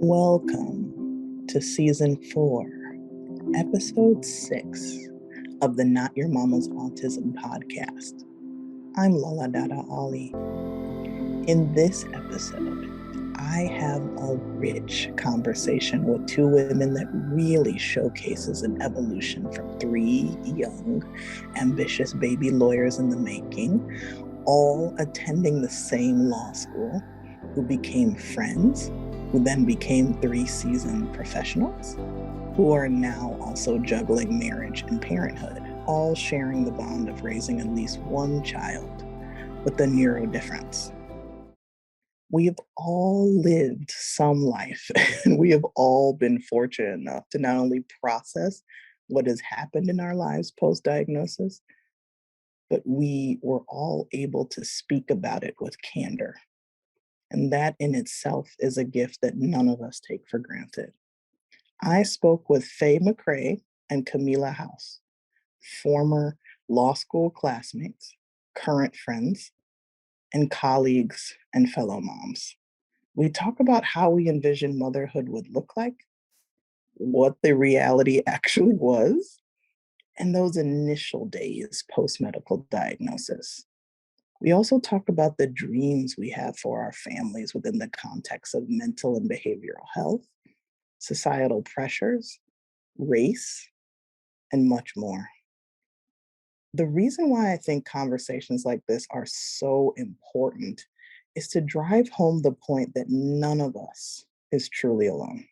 Welcome to Season 4, Episode 6 of the Not Your Mama's Autism podcast. I'm Lola Dada Ali. In this episode, I have a rich conversation with two women that really showcases an evolution from three young, ambitious baby lawyers in the making, all attending the same law school, who became friends, who then became 3 seasoned professionals, who are now also juggling marriage and parenthood, all sharing the bond of raising at least one child with a neuro difference. We have all lived some life, and we have all been fortunate enough to not only process what has happened in our lives post-diagnosis, but we were all able to speak about it with candor. And that in itself is a gift that none of us take for granted. I spoke with Faye McCrae and Camila House, former law school classmates, current friends, and colleagues and fellow moms. We talk about how we envision motherhood would look like, what the reality actually was, and those initial days post-medical diagnosis. We also talk about the dreams we have for our families within the context of mental and behavioral health, societal pressures, race, and much more. The reason why I think conversations like this are so important is to drive home the point that none of us is truly alone.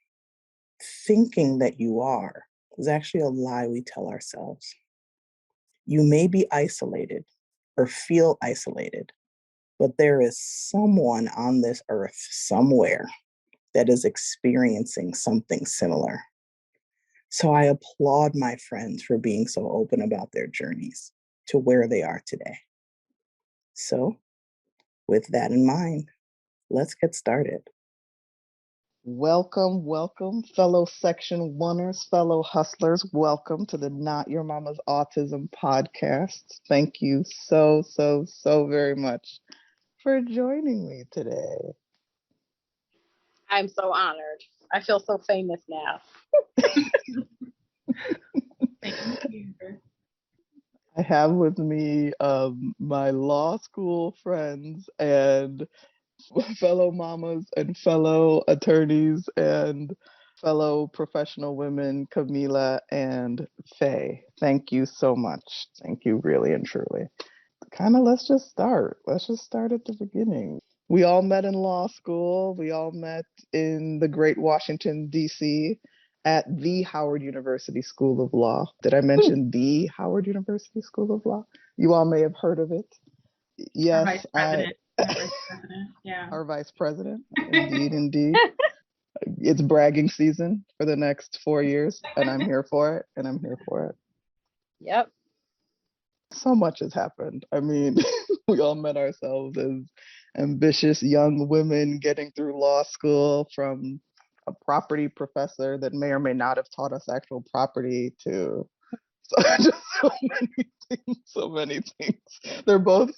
Thinking that you are is actually a lie we tell ourselves. You may be isolated or feel isolated, but there is someone on this earth somewhere that is experiencing something similar. So I applaud my friends for being so open about their journeys to where they are today. So, with that in mind, let's get started. Welcome, fellow Section 1ers, fellow hustlers. Welcome to the Not Your Mama's Autism podcast. Thank you so very much for joining me today. I'm so honored. I feel so famous now. Thank you. I have with me my law school friends and fellow mamas and fellow attorneys and fellow professional women, Camila and Faye. Thank you so much. Thank you, really and truly. Let's just start at the beginning. We all met in law school. We all met in the great Washington, D.C. at the Howard University School of Law. Did I mention the Howard University School of Law? You all may have heard of it. Yes, Our vice president. Yeah. Our vice president. Indeed. It's bragging season for the next 4 years, and I'm here for it. Yep. So much has happened. I mean, we all met ourselves as ambitious young women getting through law school, from a property professor that may or may not have taught us actual property to so many things. They're both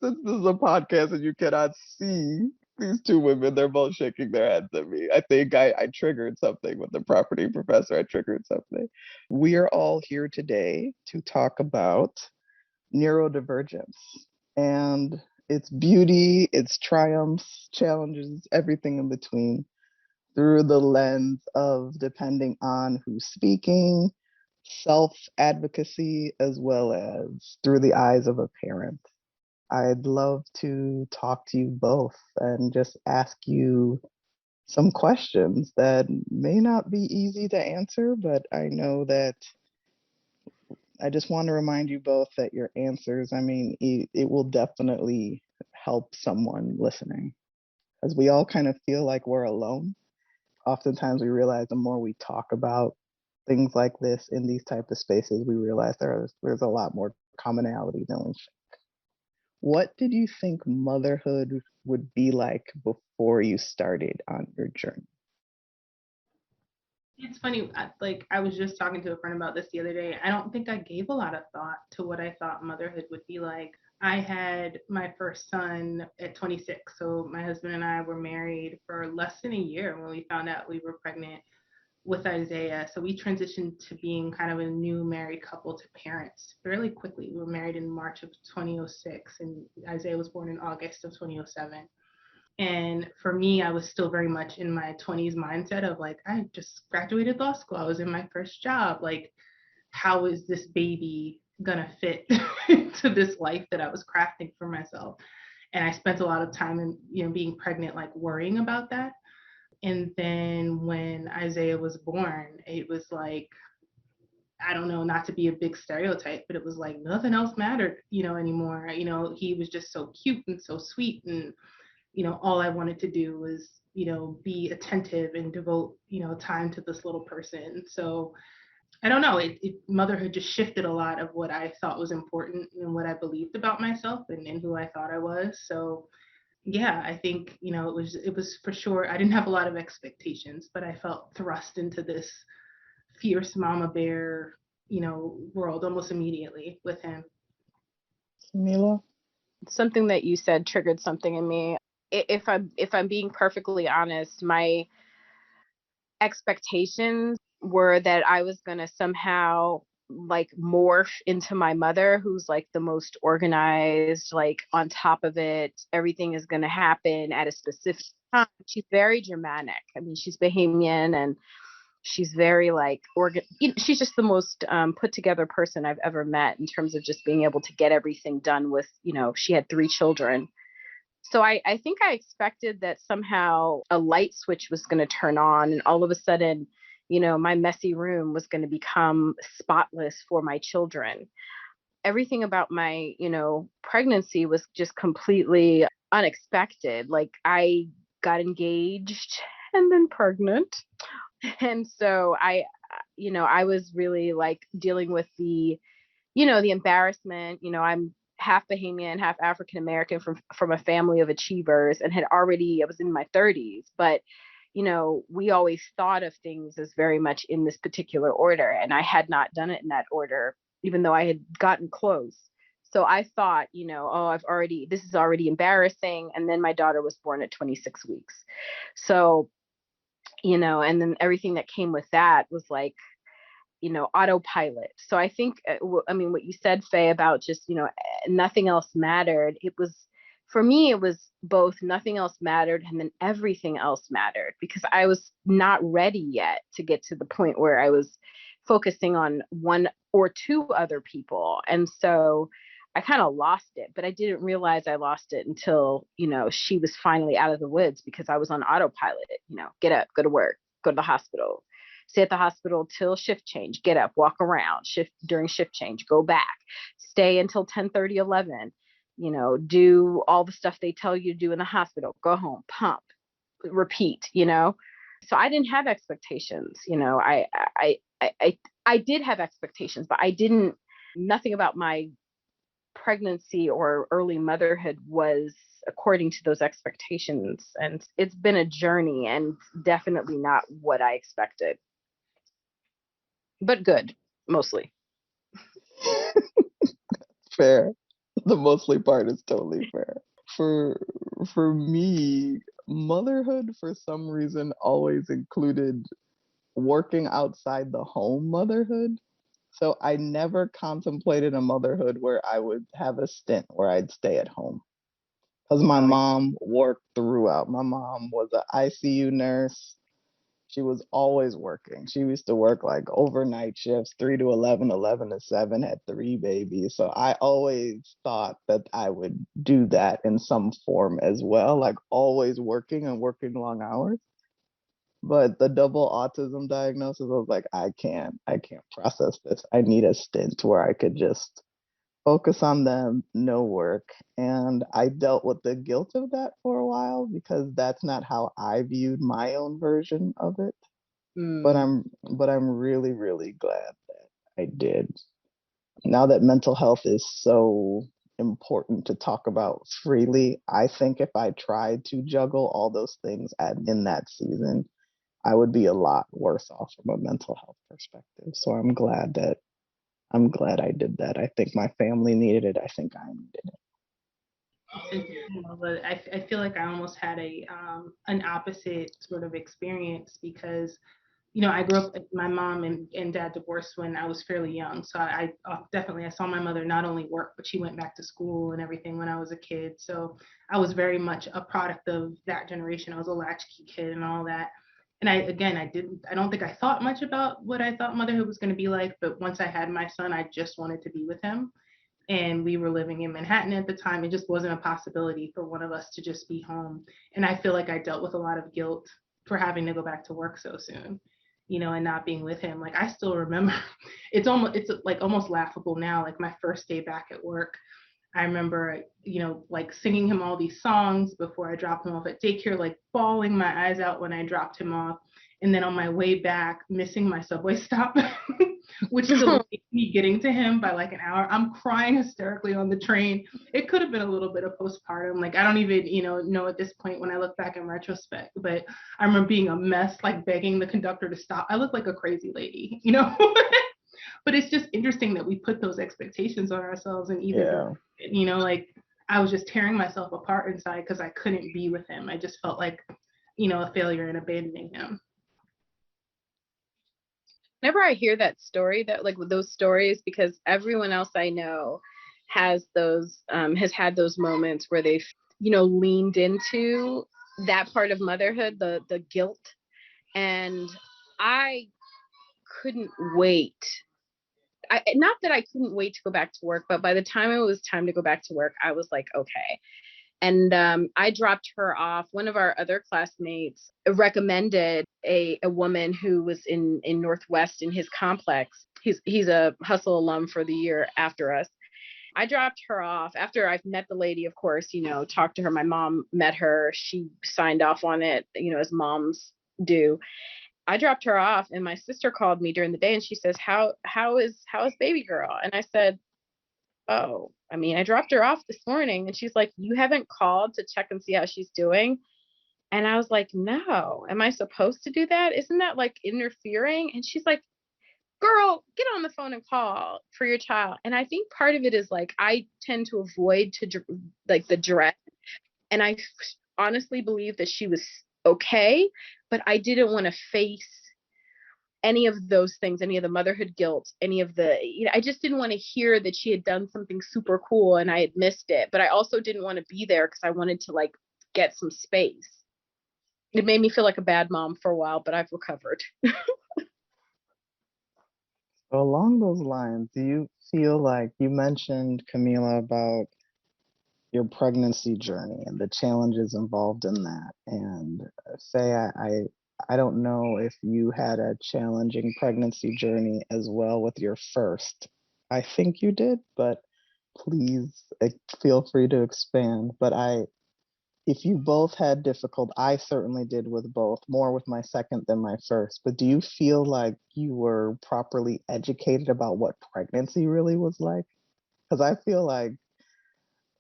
since this is a podcast and you cannot see these two women, they're both shaking their heads at me. I think I triggered something with the property professor. I triggered something. We are all here today to talk about neurodivergence and its beauty, its triumphs, challenges, everything in between, through the lens of, depending on who's speaking, self-advocacy, as well as through the eyes of a parent. I'd love to talk to you both and just ask you some questions that may not be easy to answer, but I know that I just want to remind you both that your answers, it will definitely help someone listening, because we all kind of feel like we're alone. Oftentimes we realize the more we talk about things like this in these type of spaces, we realize there's a lot more commonality than we think. What did you think motherhood would be like before you started on your journey? It's funny, I was just talking to a friend about this the other day. I don't think I gave a lot of thought to what I thought motherhood would be like. I had my first son at 26. So my husband and I were married for less than a year when we found out we were pregnant with Isaiah. So we transitioned to being kind of a new married couple to parents fairly quickly. We were married in March of 2006, and Isaiah was born in August of 2007. And for me, I was still very much in my 20s mindset of like, I just graduated law school. I was in my first job. Like, how is this baby gonna fit into this life that I was crafting for myself? And I spent a lot of time in, being pregnant, like worrying about that. And then when Isaiah was born, it was like, I don't know, not to be a big stereotype, but it was like nothing else mattered, anymore. He was just so cute and so sweet. And, all I wanted to do was, be attentive and devote, time to this little person. So I don't know, motherhood just shifted a lot of what I thought was important and what I believed about myself and who I thought I was. So yeah, I think, it was for sure. I didn't have a lot of expectations, but I felt thrust into this fierce mama bear, world almost immediately with him. Mila? Something that you said triggered something in me. If I'm being perfectly honest, my expectations were that I was going to somehow like morph into my mother, who's like the most organized, like on top of it. Everything is going to happen at a specific time. She's very Germanic. I mean, she's Bahamian, and she's very like she's just the most put together person I've ever met in terms of just being able to get everything done with, she had 3 children. So I think I expected that somehow a light switch was going to turn on, and all of a sudden, my messy room was going to become spotless for my children. Everything about my, pregnancy was just completely unexpected. Like, I got engaged and then pregnant. And so I was really like dealing with the embarrassment. I'm half Bahamian, half African American from a family of achievers, and I was in my 30s, but we always thought of things as very much in this particular order, and I had not done it in that order, even though I had gotten close. So I thought, oh, this is already embarrassing. And then my daughter was born at 26 weeks. So, and then everything that came with that was like, autopilot. So I think, what you said, Faye, about just, nothing else mattered. For me, it was both nothing else mattered and then everything else mattered, because I was not ready yet to get to the point where I was focusing on one or two other people. And so I kind of lost it, but I didn't realize I lost it until, she was finally out of the woods, because I was on autopilot, get up, go to work, go to the hospital, stay at the hospital till shift change, get up, walk around, shift during shift change, go back, stay until 10:30, 11, do all the stuff they tell you to do in the hospital, go home, pump, repeat. So I didn't have expectations. I did have expectations, but nothing about my pregnancy or early motherhood was according to those expectations. And it's been a journey, and definitely not what I expected. But good, mostly. Fair. The mostly part is totally fair. For me, motherhood for some reason always included working outside the home motherhood. So I never contemplated a motherhood where I would have a stint where I'd stay at home. Because my mom worked throughout. My mom was an ICU nurse. She was always working. She used to work like overnight shifts, 3 to 11, 11 to 7, had 3 babies. So I always thought that I would do that in some form as well, like always working and working long hours. But the double autism diagnosis, I was like, I can't process this. I need a stint where I could just focus on them, no work. And I dealt with the guilt of that for a while, because that's not how I viewed my own version of it. But I'm really, really glad that I did. Now that mental health is so important to talk about freely, I think if I tried to juggle all those things in that season, I would be a lot worse off from a mental health perspective. So I'm glad I did that. I think my family needed it. I think I needed it. It's interesting, but I feel like I almost had an opposite sort of experience because I grew up, my mom and dad divorced when I was fairly young. So definitely, I saw my mother not only work, but she went back to school and everything when I was a kid. So I was very much a product of that generation. I was a latchkey kid and all that. And I don't think I thought much about what I thought motherhood was going to be like. But once I had my son, I just wanted to be with him. And we were living in Manhattan at the time. It just wasn't a possibility for one of us to just be home. And I feel like I dealt with a lot of guilt for having to go back to work so soon, and not being with him. Like I still remember, it's like almost laughable now. Like my first day back at work, I remember, like singing him all these songs before I dropped him off at daycare, like bawling my eyes out when I dropped him off. And then on my way back, missing my subway stop, which delayed me getting to him by like an hour. I'm crying hysterically on the train. It could have been a little bit of postpartum. Like I don't even, know at this point when I look back in retrospect, but I remember being a mess, like begging the conductor to stop. I look like a crazy lady. But it's just interesting that we put those expectations on ourselves and either, like I was just tearing myself apart inside because I couldn't be with him. I just felt like, a failure in abandoning him. Whenever I hear that story, that like with those stories, because everyone else I know has had those moments where they've, leaned into that part of motherhood, the guilt. And I couldn't wait. Not that I couldn't wait to go back to work, but by the time it was time to go back to work, I was like, okay. And I dropped her off. One of our other classmates recommended a woman who was in Northwest in his complex. He's a HUSL alum for the year after us. I dropped her off after I've met the lady, of course, talked to her. My mom met her. She signed off on it, as moms do. I dropped her off and my sister called me during the day and she says, how is baby girl? And I said, oh, I mean, I dropped her off this morning. And she's like, you haven't called to check and see how she's doing? And I was like, no, am I supposed to do that? Isn't that like interfering? And she's like, girl, get on the phone and call for your child. And I think part of it is like, I tend to avoid like the dread. And I honestly believe that she was okay, but I didn't want to face any of those things, any of the motherhood guilt, any of the, I just didn't want to hear that she had done something super cool and I had missed it. But I also didn't want to be there because I wanted to like get some space. It made me feel like a bad mom for a while, but I've recovered. So along those lines, do you feel like you mentioned, Camila, about your pregnancy journey and the challenges involved in that? And say I don't know if you had a challenging pregnancy journey as well with your first. I think you did, but please feel free to expand. But if you both had I certainly did with both, more with my second than my first. But do you feel like you were properly educated about what pregnancy really was like? Because I feel like,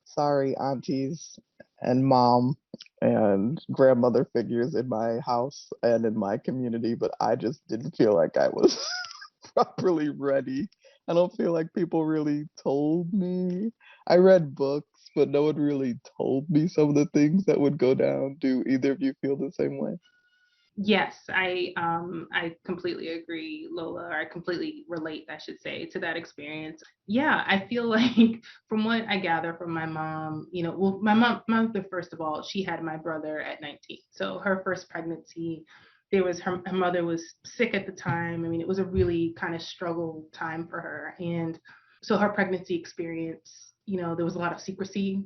sorry, aunties and mom and grandmother figures in my house and in my community, but I just didn't feel like I was properly ready. I don't feel like people really told me. I read books, but no one really told me some of the things that would go down. Do either of you feel the same way? Yes, I completely agree, Lola, or I completely relate, I should say, to that experience. Yeah, I feel like from what I gather from my mom, well, my mother, first of all, she had my brother at 19. So her first pregnancy, her mother was sick at the time. I mean, it was a really kind of struggle time for her. And so her pregnancy experience, there was a lot of secrecy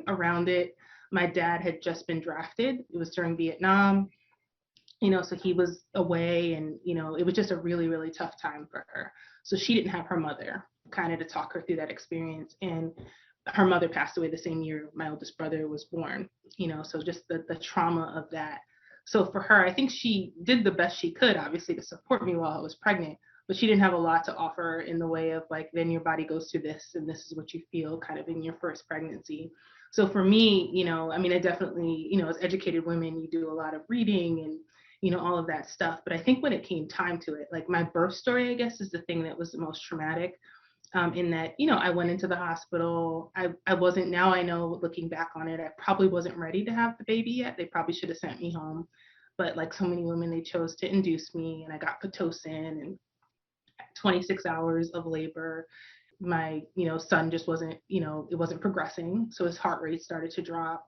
around it. My dad had just been drafted. It was during Vietnam, so he was away and, it was just a really, really tough time for her. So she didn't have her mother kind of to talk her through that experience. And her mother passed away the same year my oldest brother was born, so just the trauma of that. So for her, I think she did the best she could, obviously, to support me while I was pregnant, but she didn't have a lot to offer in the way of like, then your body goes through this and this is what you feel kind of in your first pregnancy. So for me, I mean, I definitely, as educated women, you do a lot of reading and, all of that stuff. But I think when it came time to it, like my birth story, I guess, is the thing that was the most traumatic. in that, I went into the hospital. I wasn't, now I know looking back on it, I probably wasn't ready to have the baby yet. They probably should have sent me home. But like so many women, they chose to induce me, and I got Pitocin and 26 hours of labor. My, son just wasn't, it wasn't progressing. So his heart rate started to drop,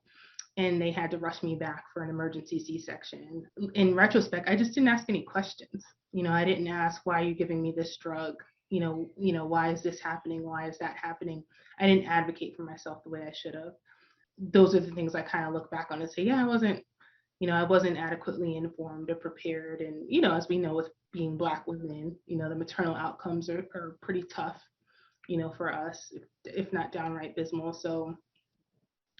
and they had to rush me back for an emergency C-section. In retrospect, I just didn't ask any questions. I didn't ask, why are you giving me this drug? Why is this happening? Why is that happening? I didn't advocate for myself the way I should have. Those are the things I kind of look back on and say, yeah, I wasn't adequately informed or prepared. And, as we know, with being Black women, the maternal outcomes are pretty tough, for us, if not downright dismal. So,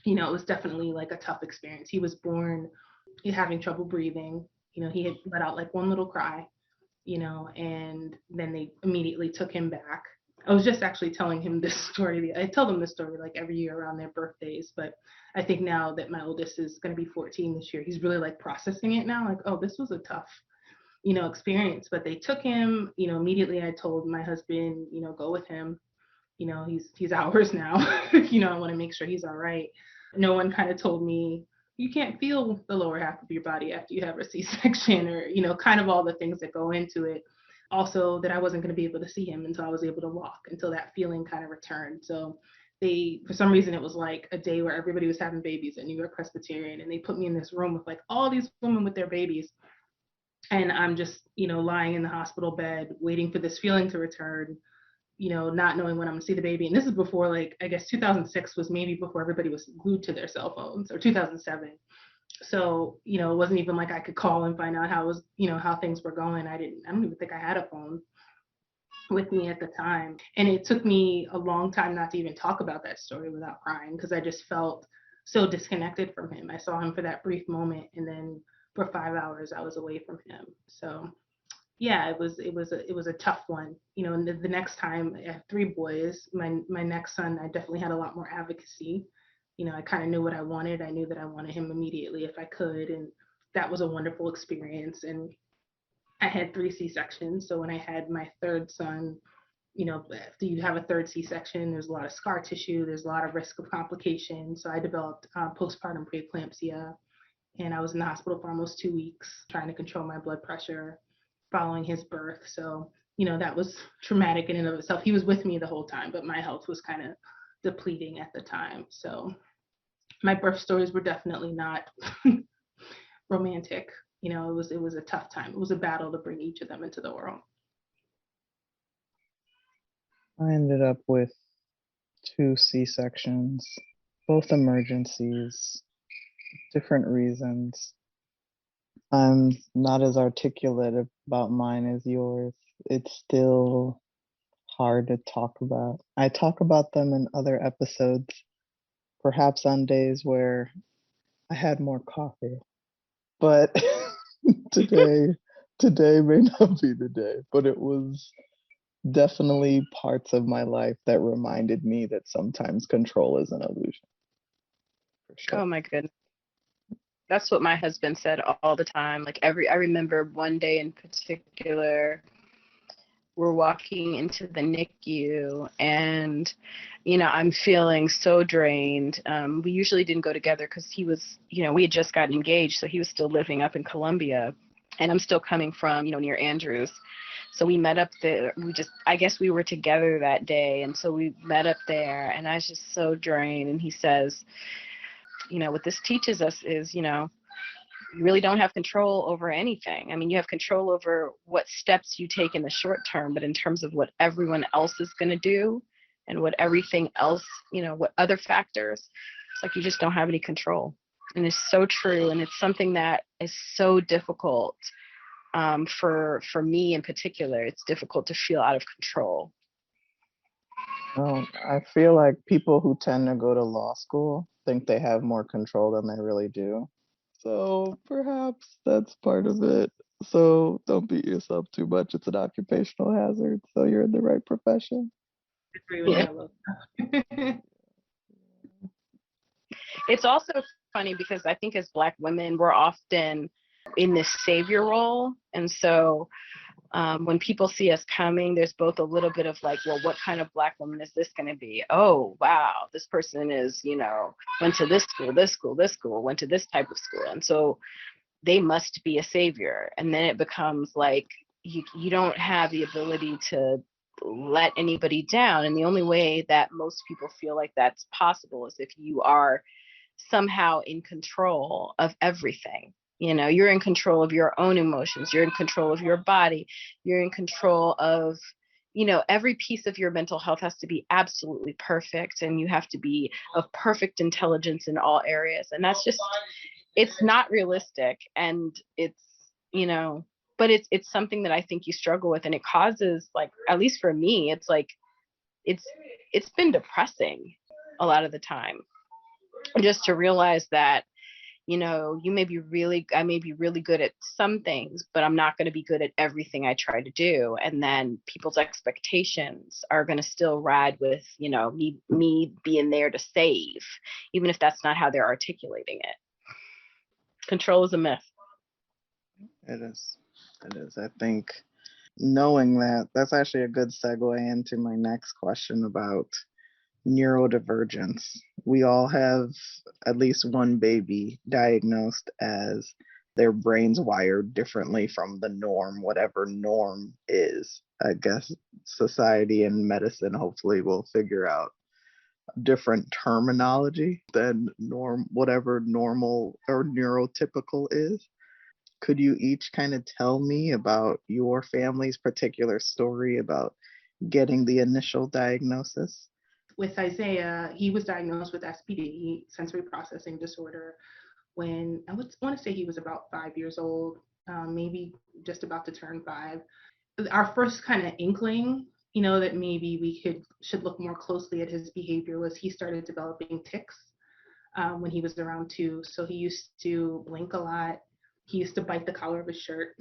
it was definitely like a tough experience. He was born having trouble breathing. He had let out like one little cry, and then they immediately took him back. I was just actually telling him this story. I tell them this story like every year around their birthdays, but I think now that my oldest is going to be 14 this year, he's really like processing it now. Like, oh, this was a tough, experience. But they took him, immediately I told my husband, go with him. He's ours now. I want to make sure he's all right. No one kind of told me, you can't feel the lower half of your body after you have a C-section, or, kind of all the things that go into it. Also, that I wasn't going to be able to see him until I was able to walk, until that feeling kind of returned. So for some reason, it was like a day where everybody was having babies at New York Presbyterian, and they put me in this room with like all these women with their babies. And I'm just, lying in the hospital bed, waiting for this feeling to return, not knowing when I'm gonna see the baby. And this is before, like, I guess 2006 was maybe before everybody was glued to their cell phones, or 2007. So, it wasn't even like I could call and find out how things were going. I don't even think I had a phone with me at the time. And it took me a long time not to even talk about that story without crying, because I just felt so disconnected from him. I saw him for that brief moment, and then for 5 hours I was away from him. So yeah, it was a tough one. And the next time, I have 3 boys. My next son, I definitely had a lot more advocacy. I kind of knew what I wanted. I knew that I wanted him immediately if I could, and that was a wonderful experience. And I had 3 C-sections. So when I had my third son, after you have a third C-section, there's a lot of scar tissue, there's a lot of risk of complications. So I developed postpartum preeclampsia, and I was in the hospital for almost 2 weeks trying to control my blood pressure following his birth. So, that was traumatic in and of itself. He was with me the whole time, but my health was kind of depleting at the time. So my birth stories were definitely not romantic. It was a tough time. It was a battle to bring each of them into the world. I ended up with 2 C-sections, both emergencies, different reasons. I'm not as articulate about mine as yours. It's still hard to talk about. I talk about them in other episodes, perhaps on days where I had more coffee. But today may not be the day. But it was definitely parts of my life that reminded me that sometimes control is an illusion. For sure. Oh my goodness. That's what my husband said all the time. Like I remember one day in particular, we're walking into the NICU, and I'm feeling so drained. We usually didn't go together because he was, we had just gotten engaged, so he was still living up in Columbia, and I'm still coming from, near Andrews. So we met up there. I guess we were together that day, and so we met up there, and I was just so drained. And he says, what this teaches us is, you really don't have control over anything. I mean, you have control over what steps you take in the short term, but in terms of what everyone else is going to do and what everything else, what other factors, it's like you just don't have any control. And it's so true. And it's something that is so difficult for me in particular. It's difficult to feel out of control. Well, I feel like people who tend to go to law school think they have more control than they really do. So perhaps that's part of it. So don't beat yourself too much. It's an occupational hazard. So you're in the right profession. Yeah. It's also funny because I think as Black women, we're often in this savior role. And so When people see us coming, there's both a little bit of like, well, what kind of Black woman is this going to be? Oh, wow, this person is, went to this school, this school, this school, went to this type of school. And so they must be a savior. And then it becomes like, you don't have the ability to let anybody down. And the only way that most people feel like that's possible is if you are somehow in control of everything. You're in control of your own emotions, you're in control of your body, you're in control of, every piece of your mental health has to be absolutely perfect, and you have to be of perfect intelligence in all areas. And that's just, it's not realistic. And it's, but it's something that I think you struggle with, and it causes, like, at least for me, it's like, it's been depressing a lot of the time, just to realize that, I may be really good at some things, but I'm not going to be good at everything I try to do. And then people's expectations are going to still ride with, me being there to save, even if that's not how they're articulating it. Control is a myth. It is. I think knowing that, that's actually a good segue into my next question about neurodivergence. We all have at least one baby diagnosed as their brains wired differently from the norm, whatever norm is. I guess society and medicine hopefully will figure out different terminology than norm, whatever normal or neurotypical is. Could you each kind of tell me about your family's particular story about getting the initial diagnosis? With Isaiah, he was diagnosed with SPD, sensory processing disorder, when I would want to say he was about 5 years old, maybe just about to turn 5. Our first kind of inkling, that maybe we should look more closely at his behavior was he started developing tics when he was around 2. So he used to blink a lot. He used to bite the collar of his shirt.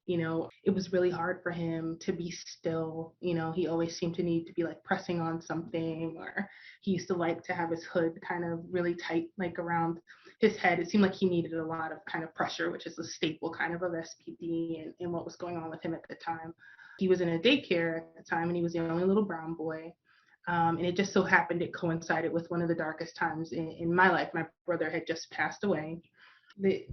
It was really hard for him to be still. He always seemed to need to be like pressing on something, or he used to like to have his hood kind of really tight, like around his head. It seemed like he needed a lot of kind of pressure, which is a staple kind of SPD and what was going on with him at the time. He was in a daycare at the time, and he was the only little brown boy. And it just so happened it coincided with one of the darkest times in my life. My brother had just passed away.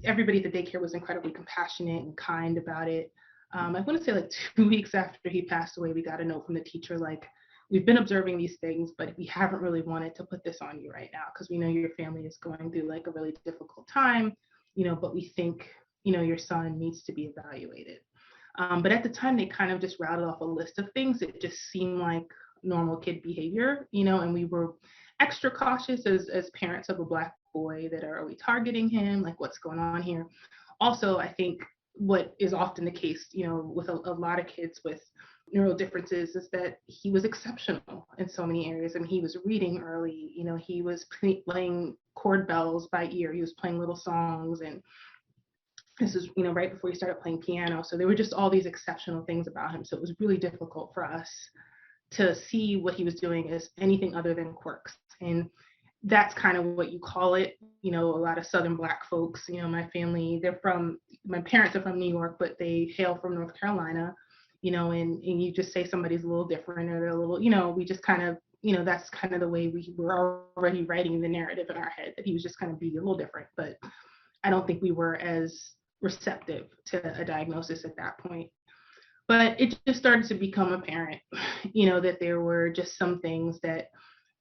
Everybody at the daycare was incredibly compassionate and kind about it. I want to say like 2 weeks after he passed away, we got a note from the teacher like, we've been observing these things, but we haven't really wanted to put this on you right now because we know your family is going through like a really difficult time, but we think, your son needs to be evaluated. But at the time, they kind of just rattled off a list of things. It just seemed like normal kid behavior, and we were extra cautious as parents of a Black boy that are we targeting him? Like, what's going on here? Also, I think what is often the case, with a lot of kids with neural differences is that he was exceptional in so many areas. I mean, he was reading early, he was playing chord bells by ear. He was playing little songs, and this is, right before he started playing piano. So there were just all these exceptional things about him. So it was really difficult for us to see what he was doing as anything other than quirks. And that's kind of what you call it. A lot of Southern Black folks, my family, my parents are from New York, but they hail from North Carolina, and you just say somebody's a little different, or they're a little, we just kind of, that's kind of the way we were already writing the narrative in our head, that he was just kind of be a little different. But I don't think we were as receptive to a diagnosis at that point. But it just started to become apparent, that there were just some things that,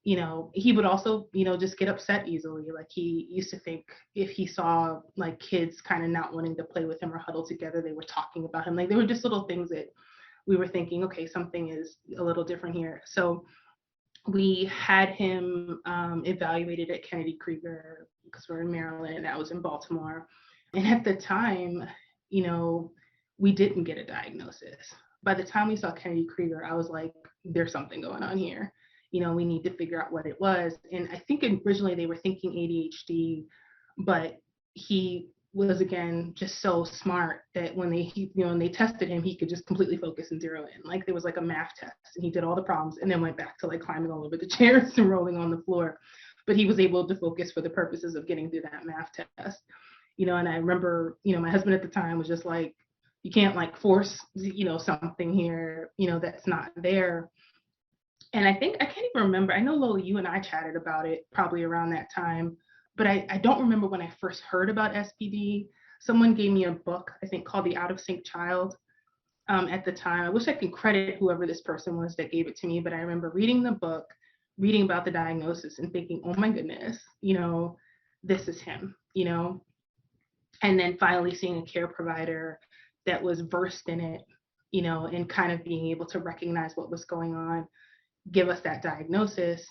he would also, just get upset easily. Like, he used to think if he saw like kids kind of not wanting to play with him or huddle together, they were talking about him. Like, there were just little things that we were thinking, okay, something is a little different here. So we had him evaluated at Kennedy Krieger because we're in Maryland, and that was in Baltimore. And at the time, we didn't get a diagnosis. By the time we saw Kennedy Krieger, I was like, there's something going on here. We need to figure out what it was. And I think originally they were thinking ADHD, but he was, again, just so smart that when they tested him, he could just completely focus and zero in. Like, there was like a math test, and he did all the problems and then went back to like climbing all over the chairs and rolling on the floor. But he was able to focus for the purposes of getting through that math test. And I remember, my husband at the time was just like, You can't like force, something here, that's not there. And I can't even remember. I know, Lola, you and I chatted about it probably around that time, but I don't remember when I first heard about SPD. Someone gave me a book, I think, called The Out of Sync Child at the time. I wish I could credit whoever this person was that gave it to me, but I remember reading the book, reading about the diagnosis and thinking, oh my goodness, this is him, and then finally seeing a care provider that was versed in it, and kind of being able to recognize what was going on, give us that diagnosis,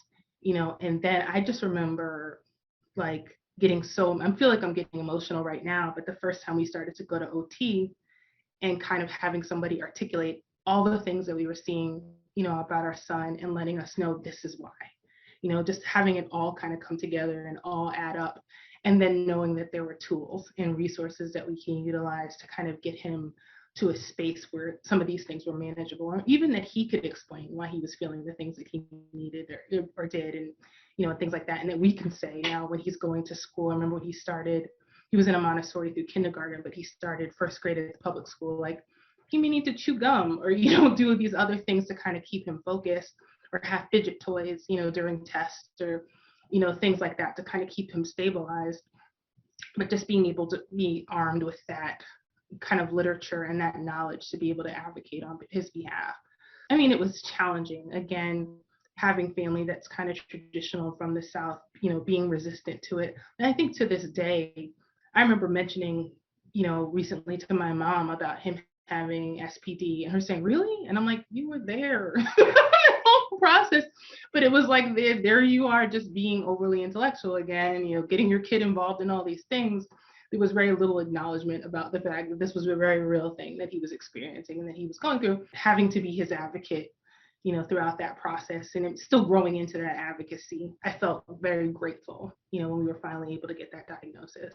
and then I just remember like getting I feel like I'm getting emotional right now, but the first time we started to go to OT and kind of having somebody articulate all the things that we were seeing, about our son and letting us know this is why, just having it all kind of come together and all add up. And then knowing that there were tools and resources that we can utilize to kind of get him to a space where some of these things were manageable, or even that he could explain why he was feeling the things that he needed or did, and things like that. And that we can say now when he's going to school. I remember when he was in a Montessori through kindergarten, but he started first grade at the public school. Like he may need to chew gum or do these other things to kind of keep him focused, or have fidget toys, during tests, or things like that to kind of keep him stabilized. But just being able to be armed with that kind of literature and that knowledge to be able to advocate on his behalf. I mean, it was challenging. Again, having family that's kind of traditional from the South, being resistant to it. And I think to this day, I remember mentioning, recently to my mom about him having SPD and her saying, really? And I'm like, you were there. Whole process. But it was like, there you are, just being overly intellectual again, getting your kid involved in all these things. There was very little acknowledgement about the fact that this was a very real thing that he was experiencing and that he was going through, having to be his advocate, throughout that process, and it's still growing into that advocacy. I felt very grateful, when we were finally able to get that diagnosis.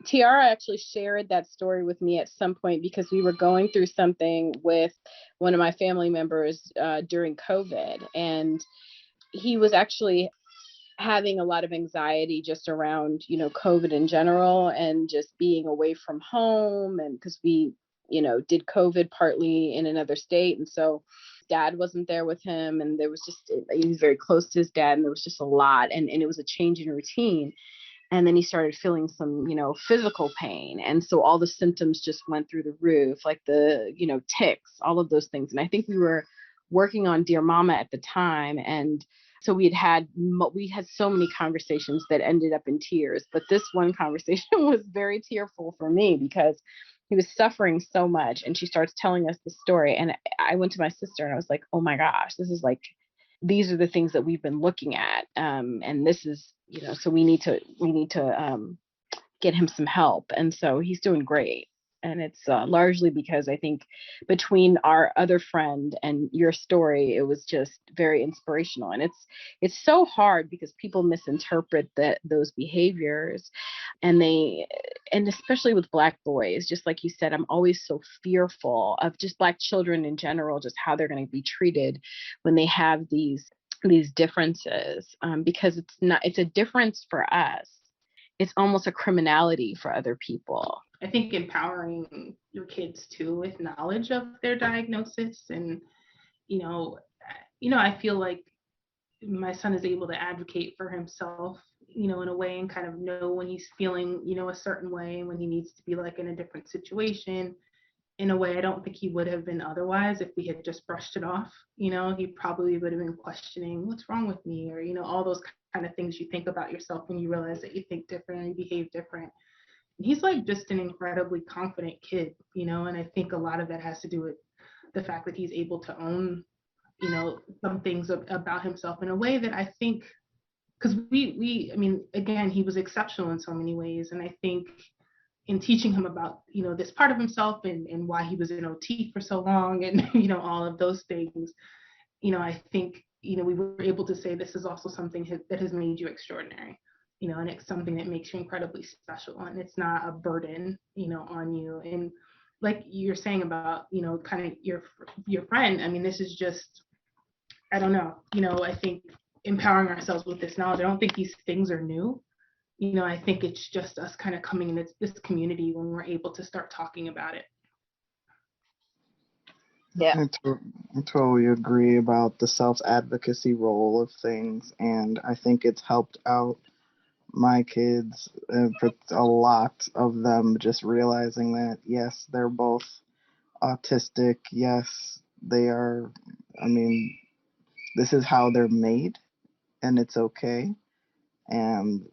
Tiara actually shared that story with me at some point because we were going through something with one of my family members during COVID, and he was actually having a lot of anxiety just around, COVID in general, and just being away from home. And because we, did COVID partly in another state. And so dad wasn't there with him. And there was he was very close to his dad. And there was just a lot. And it was a change in routine. And then he started feeling some, physical pain. And so all the symptoms just went through the roof, like the, tics, all of those things. And I think we were working on Dear Mama at the time. And so we had so many conversations that ended up in tears. But this one conversation was very tearful for me because he was suffering so much. And she starts telling us the story. And I went to my sister and I was like, oh my gosh, this is like, these are the things that we've been looking at. And this is, so we need to get him some help. And so he's doing great. And it's largely because I think between our other friend and your story, it was just very inspirational. And it's so hard because people misinterpret those behaviors, and especially with Black boys, just like you said, I'm always so fearful of just Black children in general, just how they're going to be treated when they have these differences, because it's a difference for us. It's almost a criminality for other people. I think empowering your kids too with knowledge of their diagnosis, and I feel like my son is able to advocate for himself, in a way, and kind of know when he's feeling, a certain way, and when he needs to be like in a different situation, in a way I don't think he would have been otherwise if we had just brushed it off. He probably would have been questioning what's wrong with me, or all those kind of things you think about yourself when you realize that you think different and you behave different. He's like just an incredibly confident kid, and I think a lot of that has to do with the fact that he's able to own, some things about himself in a way that I think, because I mean, again, he was exceptional in so many ways. And I think in teaching him about, this part of himself, and why he was in OT for so long, and, all of those things, I think, we were able to say this is also something that has made you extraordinary. And it's something that makes you incredibly special, and it's not a burden, on you. And like you're saying about, kind of your friend, I mean, this is just, I don't know, I think empowering ourselves with this knowledge, I don't think these things are new. I think it's just us kind of coming in this community when we're able to start talking about it. Yeah. I totally agree about the self-advocacy role of things, and I think it's helped out my kids for a lot of them just realizing that yes, they're both autistic. Yes, they are. I mean, this is how they're made, and it's okay. And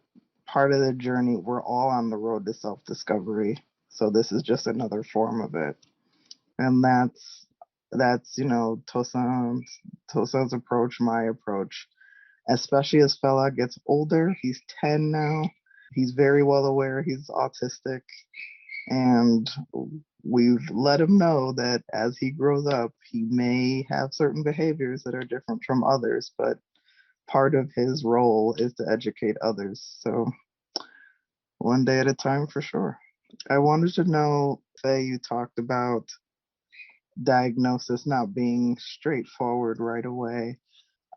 part of the journey, we're all on the road to self-discovery. So this is just another form of it, and that's Tosan's approach, my approach, especially as fella gets older. He's 10 now. He's very well aware he's autistic, and we've let him know that as he grows up, he may have certain behaviors that are different from others, but part of his role is to educate others. So one day at a time for sure. I wanted to know, Faye, you talked about diagnosis not being straightforward right away.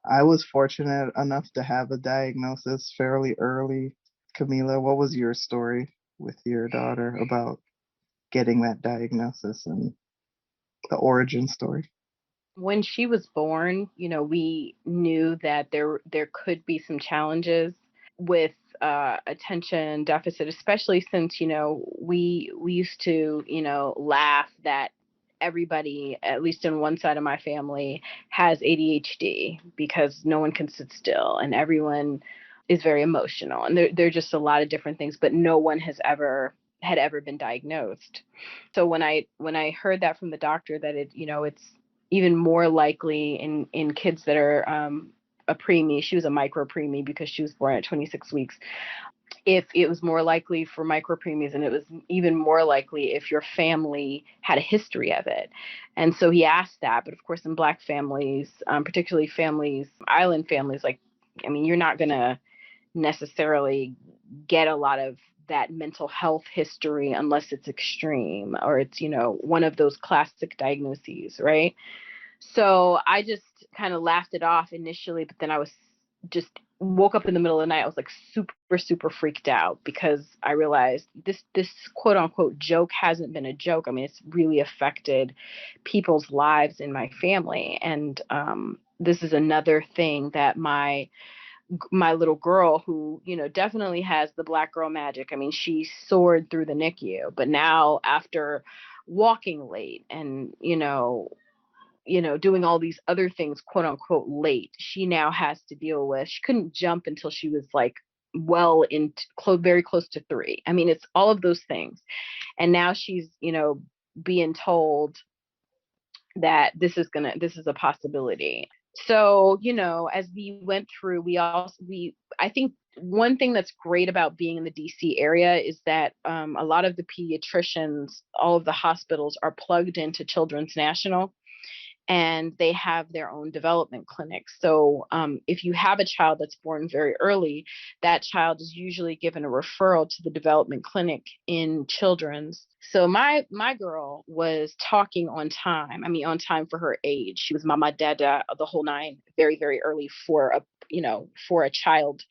I was fortunate enough to have a diagnosis fairly early. Camila, what was your story with your daughter about getting that diagnosis and the origin story? When she was born, we knew that there could be some challenges with attention deficit, especially since we used to laugh that everybody, at least in one side of my family, has ADHD because no one can sit still and everyone is very emotional, and there are just a lot of different things, but no one had ever been diagnosed. So when I heard that from the doctor that it's even more likely in kids that are a preemie. She was a micro preemie because she was born at 26 weeks. If it was more likely for micro preemies, and it was even more likely if your family had a history of it. And so he asked that. But of course, in Black families, particularly island families, like, I mean, you're not going to necessarily get a lot of that mental health history unless it's extreme or it's, one of those classic diagnoses, right? So I just kind of laughed it off initially, but then I was just woke up in the middle of the night. I was like super, super freaked out because I realized this quote unquote joke hasn't been a joke. I mean, it's really affected people's lives in my family. And this is another thing that my little girl, who definitely has the Black girl magic. I mean, she soared through the NICU, but now after walking late and doing all these other things, quote unquote, late, she now has to deal with. She couldn't jump until she was like very close to 3. I mean, it's all of those things, and now she's being told that this is a possibility. So as we went through, we I think one thing that's great about being in the DC area is that a lot of the pediatricians, all of the hospitals are plugged into Children's National, and they have their own development clinics. So if you have a child that's born very early, that child is usually given a referral to the development clinic in Children's. So my girl was talking on time. I mean, on time for her age. She was mama, dada, the whole nine, very, very early for a child.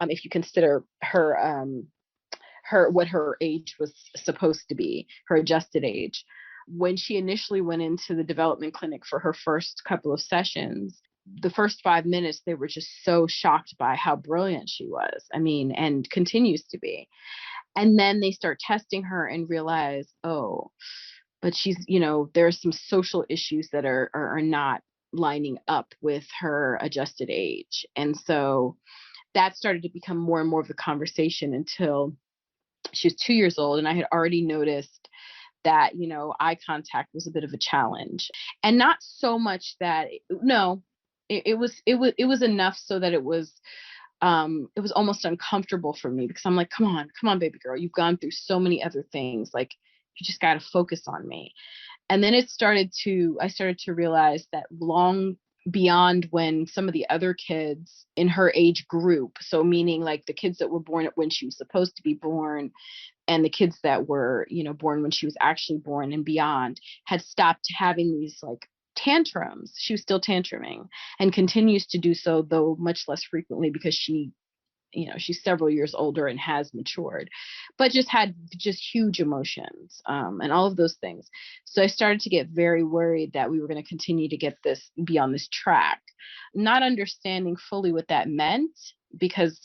If you consider her what her age was supposed to be, her adjusted age. When she initially went into the development clinic for her first couple of sessions, the first 5 minutes, they were just so shocked by how brilliant she was. I mean, and continues to be. And then they start testing her and realize, oh, but she's, there are some social issues that are not lining up with her adjusted age. And so that started to become more and more of the conversation until she was 2 years old, and I had already noticed that eye contact was a bit of a challenge, and not so much that no, it was enough so that it was almost uncomfortable for me because I'm like, come on, baby girl, you've gone through so many other things, like you just got to focus on me. And then I started to realize that long beyond when some of the other kids in her age group, so meaning like the kids that were born when she was supposed to be born and the kids that were, born when she was actually born and beyond, had stopped having these like tantrums. She was still tantruming and continues to do so, though much less frequently because she's several years older and has matured. but just had just huge emotions, and all of those things. So I started to get very worried that we were going to continue to be on this track, not understanding fully what that meant, because,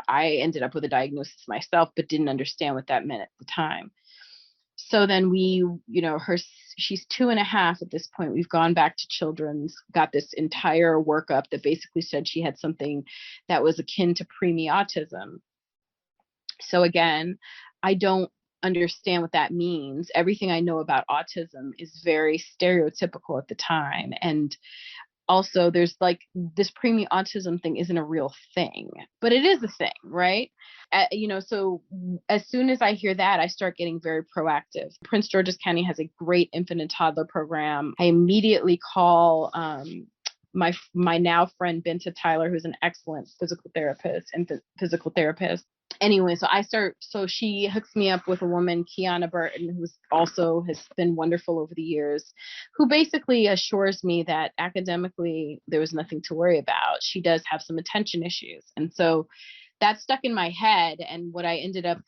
I ended up with a diagnosis myself, but didn't understand what that meant at the time. So then she's 2.5 at this point. We've gone back to Children's, got this entire workup that basically said she had something that was akin to preemie autism. So again, I don't understand what that means. Everything I know about autism is very stereotypical at the time. And also there's like this preemie autism thing isn't a real thing, but it is a thing, right? So as soon as I hear that, I start getting very proactive. Prince George's County has a great infant and toddler program. I immediately call my now friend Binta Tyler, who's an excellent physical therapist. Anyway, so she hooks me up with a woman, Kiana Burton, who's also has been wonderful over the years, who basically assures me that academically there was nothing to worry about. She does have some attention issues. And so that stuck in my head. And what I ended up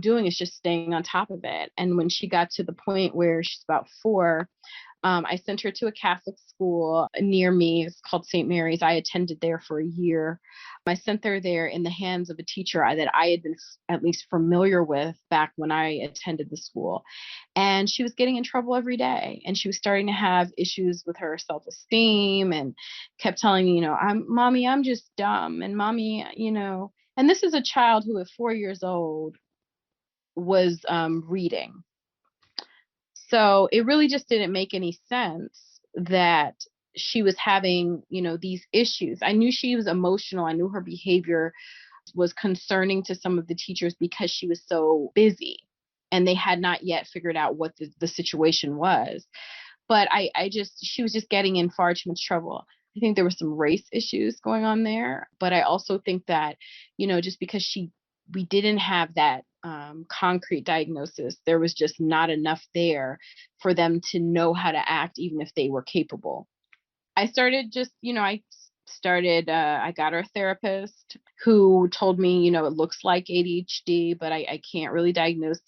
doing is just staying on top of it. And when she got to the point where she's about 4, I sent her to a Catholic school near me. It's called St. Mary's. I attended there for a year. I sent her there in the hands of a teacher that I had been at least familiar with back when I attended the school. And she was getting in trouble every day. And she was starting to have issues with her self-esteem and kept telling me, Mommy, I'm just dumb. And Mommy, and this is a child who at 4 years old was reading. So it really just didn't make any sense that she was having, these issues. I knew she was emotional. I knew her behavior was concerning to some of the teachers because she was so busy and they had not yet figured out what the situation was. But she was just getting in far too much trouble. I think there were some race issues going on there, but I also think that, just because we didn't have that concrete diagnosis, there was just not enough there for them to know how to act, even if they were capable. I started I got her a therapist who told me, it looks like ADHD, but I can't really diagnose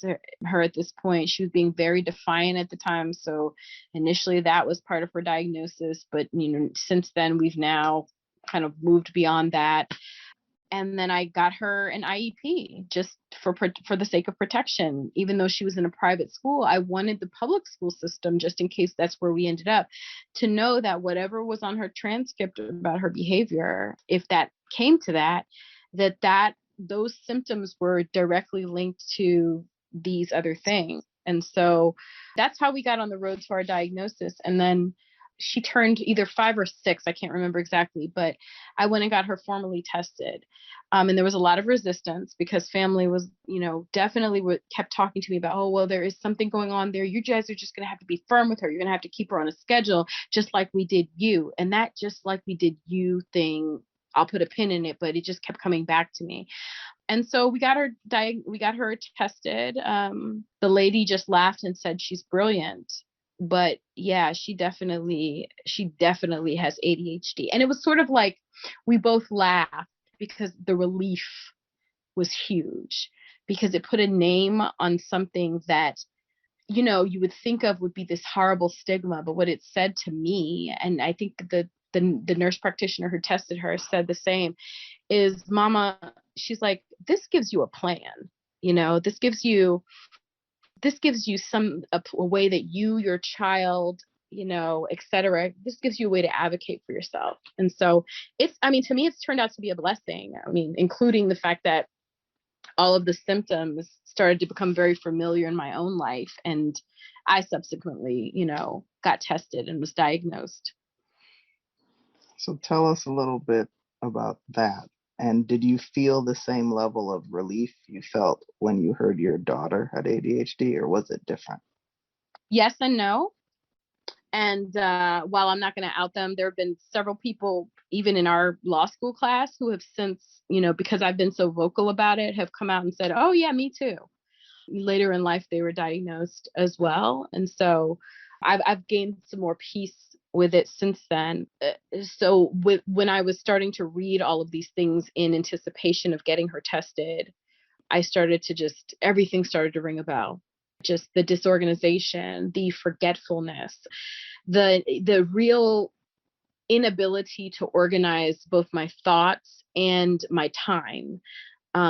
her at this point. She was being very defiant at the time. So initially that was part of her diagnosis. But, since then we've now kind of moved beyond that. And then I got her an IEP just for the sake of protection. Even though she was in a private school, I wanted the public school system, just in case that's where we ended up, to know that whatever was on her transcript about her behavior, if that came to that those symptoms were directly linked to these other things. And so that's how we got on the road to our diagnosis. And then she turned either 5 or 6, I can't remember exactly, but I went and got her formally tested. And there was a lot of resistance because family was, definitely kept talking to me about, oh, well, there is something going on there. You guys are just going to have to be firm with her. You're going to have to keep her on a schedule, just like we did you. And that just like we did you thing, I'll put a pin in it, but it just kept coming back to me. And so we got her tested. The lady just laughed and said she's brilliant. But yeah, she definitely has ADHD. And it was sort of like we both laughed because the relief was huge, because it put a name on something that, you would think of would be this horrible stigma. But what it said to me, and I think the nurse practitioner who tested her said the same, is, Mama, she's like, this gives you a plan. This gives you a way that your child, et cetera, this gives you a way to advocate for yourself. And so to me, it's turned out to be a blessing. Including the fact that all of the symptoms started to become very familiar in my own life. And I subsequently, got tested and was diagnosed. So tell us a little bit about that. And did you feel the same level of relief you felt when you heard your daughter had ADHD, or was it different? Yes and no. And while I'm not going to out them, there have been several people, even in our law school class, who have since, because I've been so vocal about it, have come out and said, oh, yeah, me too. Later in life, they were diagnosed as well. And so I've gained some more peace with it since then. So when I was starting to read all of these things in anticipation of getting her tested, I started to everything started to ring a bell. Just the disorganization, the forgetfulness, the real inability to organize both my thoughts and my time,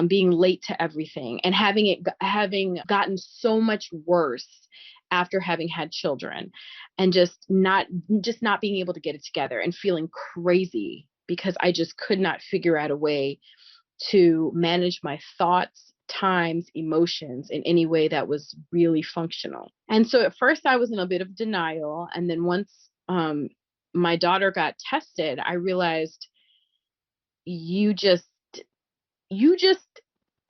being late to everything, and having gotten so much worse after having had children, and just not being able to get it together, and feeling crazy because I just could not figure out a way to manage my thoughts, times, emotions in any way that was really functional. And so at first I was in a bit of denial. And then once my daughter got tested, I realized you just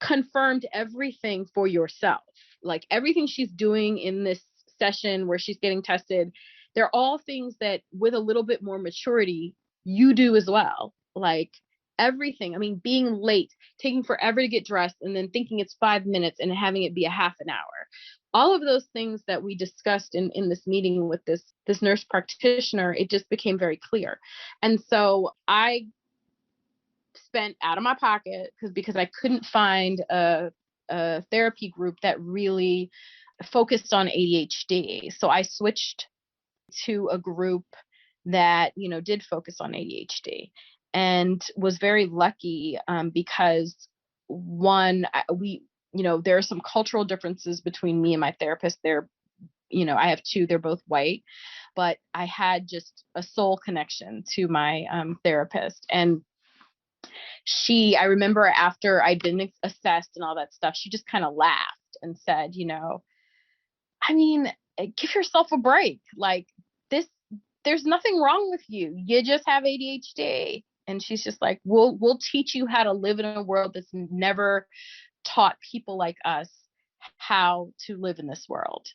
confirmed everything for yourself. Like everything she's doing in this session where she's getting tested, they're all things that with a little bit more maturity, you do as well. Like everything. I mean, being late, taking forever to get dressed, and then thinking it's 5 minutes and having it be a half an hour. All of those things that we discussed in this meeting with this nurse practitioner, it just became very clear. And so I spent out of my pocket because I couldn't find a therapy group that really focused on ADHD. So I switched to a group that, did focus on ADHD, and was very lucky because one, there are some cultural differences between me and my therapist. I have two, they're both white, but I had just a soul connection to my therapist. And I remember after I'd been assessed and all that stuff, she just kind of laughed and said, I mean, give yourself a break. Like there's nothing wrong with you. You just have ADHD. And she's just like, we'll teach you how to live in a world that's never taught people like us how to live in this world.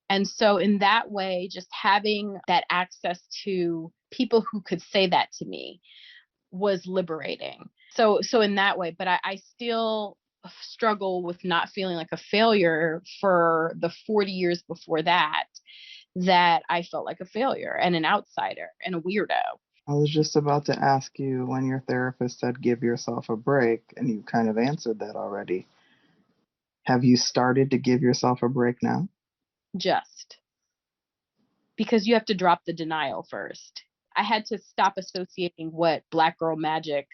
And so in that way, just having that access to people who could say that to me was liberating. So in that way, but I still struggle with not feeling like a failure for the 40 years before that I felt like a failure and an outsider and a weirdo. I was just about to ask you when your therapist said give yourself a break, and you kind of answered that already. Have you started to give yourself a break now? Just because you have to drop the denial first. I had to stop associating what Black girl magic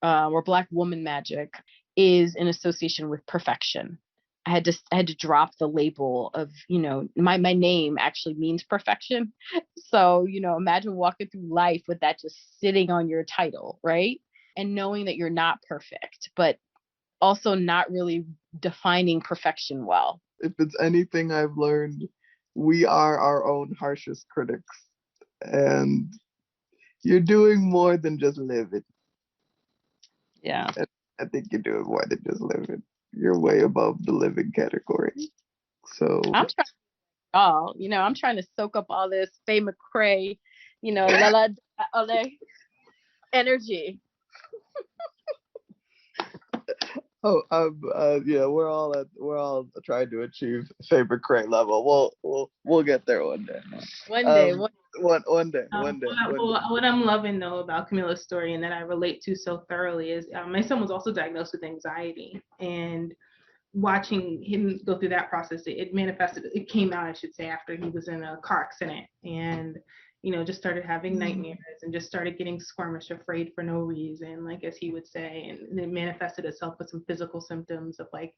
or Black woman magic is in association with perfection. I had to drop the label of, my name actually means perfection. So, imagine walking through life with that just sitting on your title, right? And knowing that you're not perfect, but also not really defining perfection well. If it's anything I've learned, we are our own harshest critics. And you're doing more than just living. Yeah. I think you're doing more than just living. You're way above the living category. So I'm trying to soak up all this Faye McCrae, Lala energy. Yeah, we're all trying to achieve Faye McCrae level. We'll get there one day. One day. One day. What I'm loving though about Camilla's story, and that I relate to so thoroughly, is my son was also diagnosed with anxiety, and watching him go through that process, it came out, I should say, after he was in a car accident, and just started having nightmares and just started getting squirmish, afraid for no reason, like as he would say, and it manifested itself with some physical symptoms of like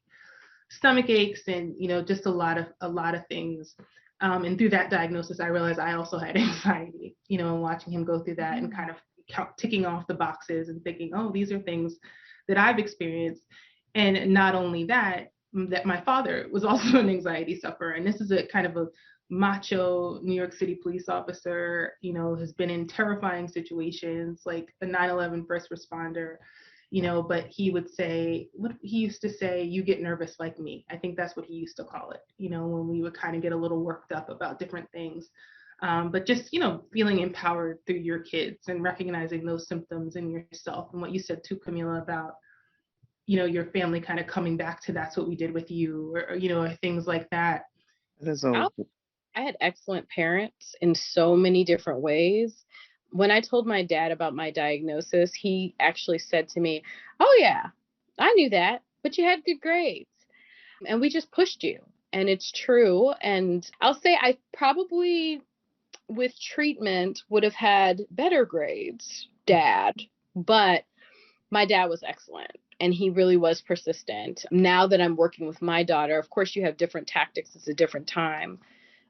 stomach aches and just a lot of things. And through that diagnosis, I realized I also had anxiety, and watching him go through that and kind of ticking off the boxes and thinking, oh, these are things that I've experienced. And not only that my father was also an anxiety sufferer. And this is a kind of a macho New York City police officer, has been in terrifying situations, like a 9/11 first responder, but he would say, what he used to say, you get nervous like me. I think that's what he used to call it, when we would kind of get a little worked up about different things. But just, feeling empowered through your kids and recognizing those symptoms in yourself. And what you said too, Camila, about, your family kind of coming back to that's what we did with you, or things like that. I had excellent parents in so many different ways. When I told my dad about my diagnosis, he actually said to me, oh yeah, I knew that. but you had good grades and we just pushed you. And it's true. And I'll say I probably with treatment would have had better grades, dad, but my dad was excellent and he really was persistent. Now that I'm working with my daughter, of course you have different tactics. It's a different time.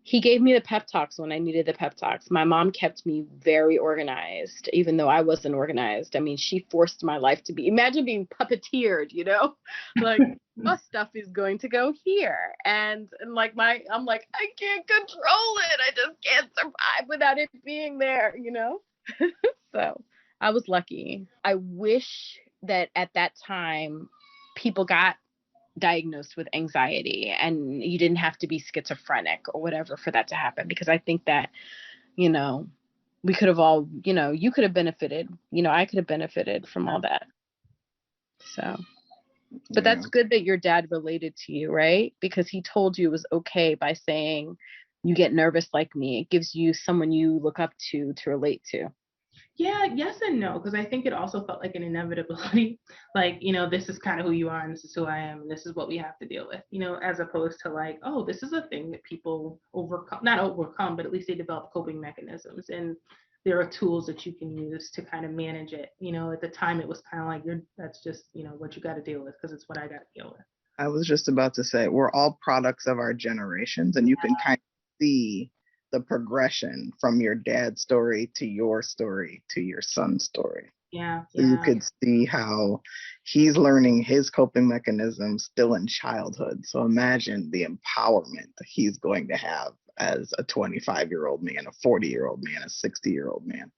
He gave me the pep talks when I needed the pep talks. My mom kept me very organized, even though I wasn't organized. I mean, she forced my life to be, imagine being puppeteered, you know, like bus stuff is going to go here. And like I'm like, I can't control it. I just can't survive without it being there, you know? So I was lucky. I wish that at that time people got diagnosed with anxiety and you didn't have to be schizophrenic or whatever for that to happen, because I think that, you know, we could have all, you know, you could have benefited, you know, I could have benefited from all that. So, but that's good that your dad related to you, right? Because he told you it was okay by saying you get nervous like me. It gives you someone you look up to relate to. Yeah, yes and no, because I think it also felt like an inevitability. Like, you know, this is kind of who you are and this is who I am and this is what we have to deal with, you know, as opposed to like, oh, this is a thing that people overcome, not overcome, but at least they develop coping mechanisms. And there are tools that you can use to kind of manage it. You know, at the time it was kind of like, that's just, you know, what you got to deal with because it's what I got to deal with. I was just about to say, we're all products of our generations, and you can kind of see the progression from your dad's story to your son's story. Yeah. So you could see how he's learning his coping mechanisms still in childhood. So imagine the empowerment that he's going to have as a 25-year-old man, a 40-year-old man, a 60-year-old man.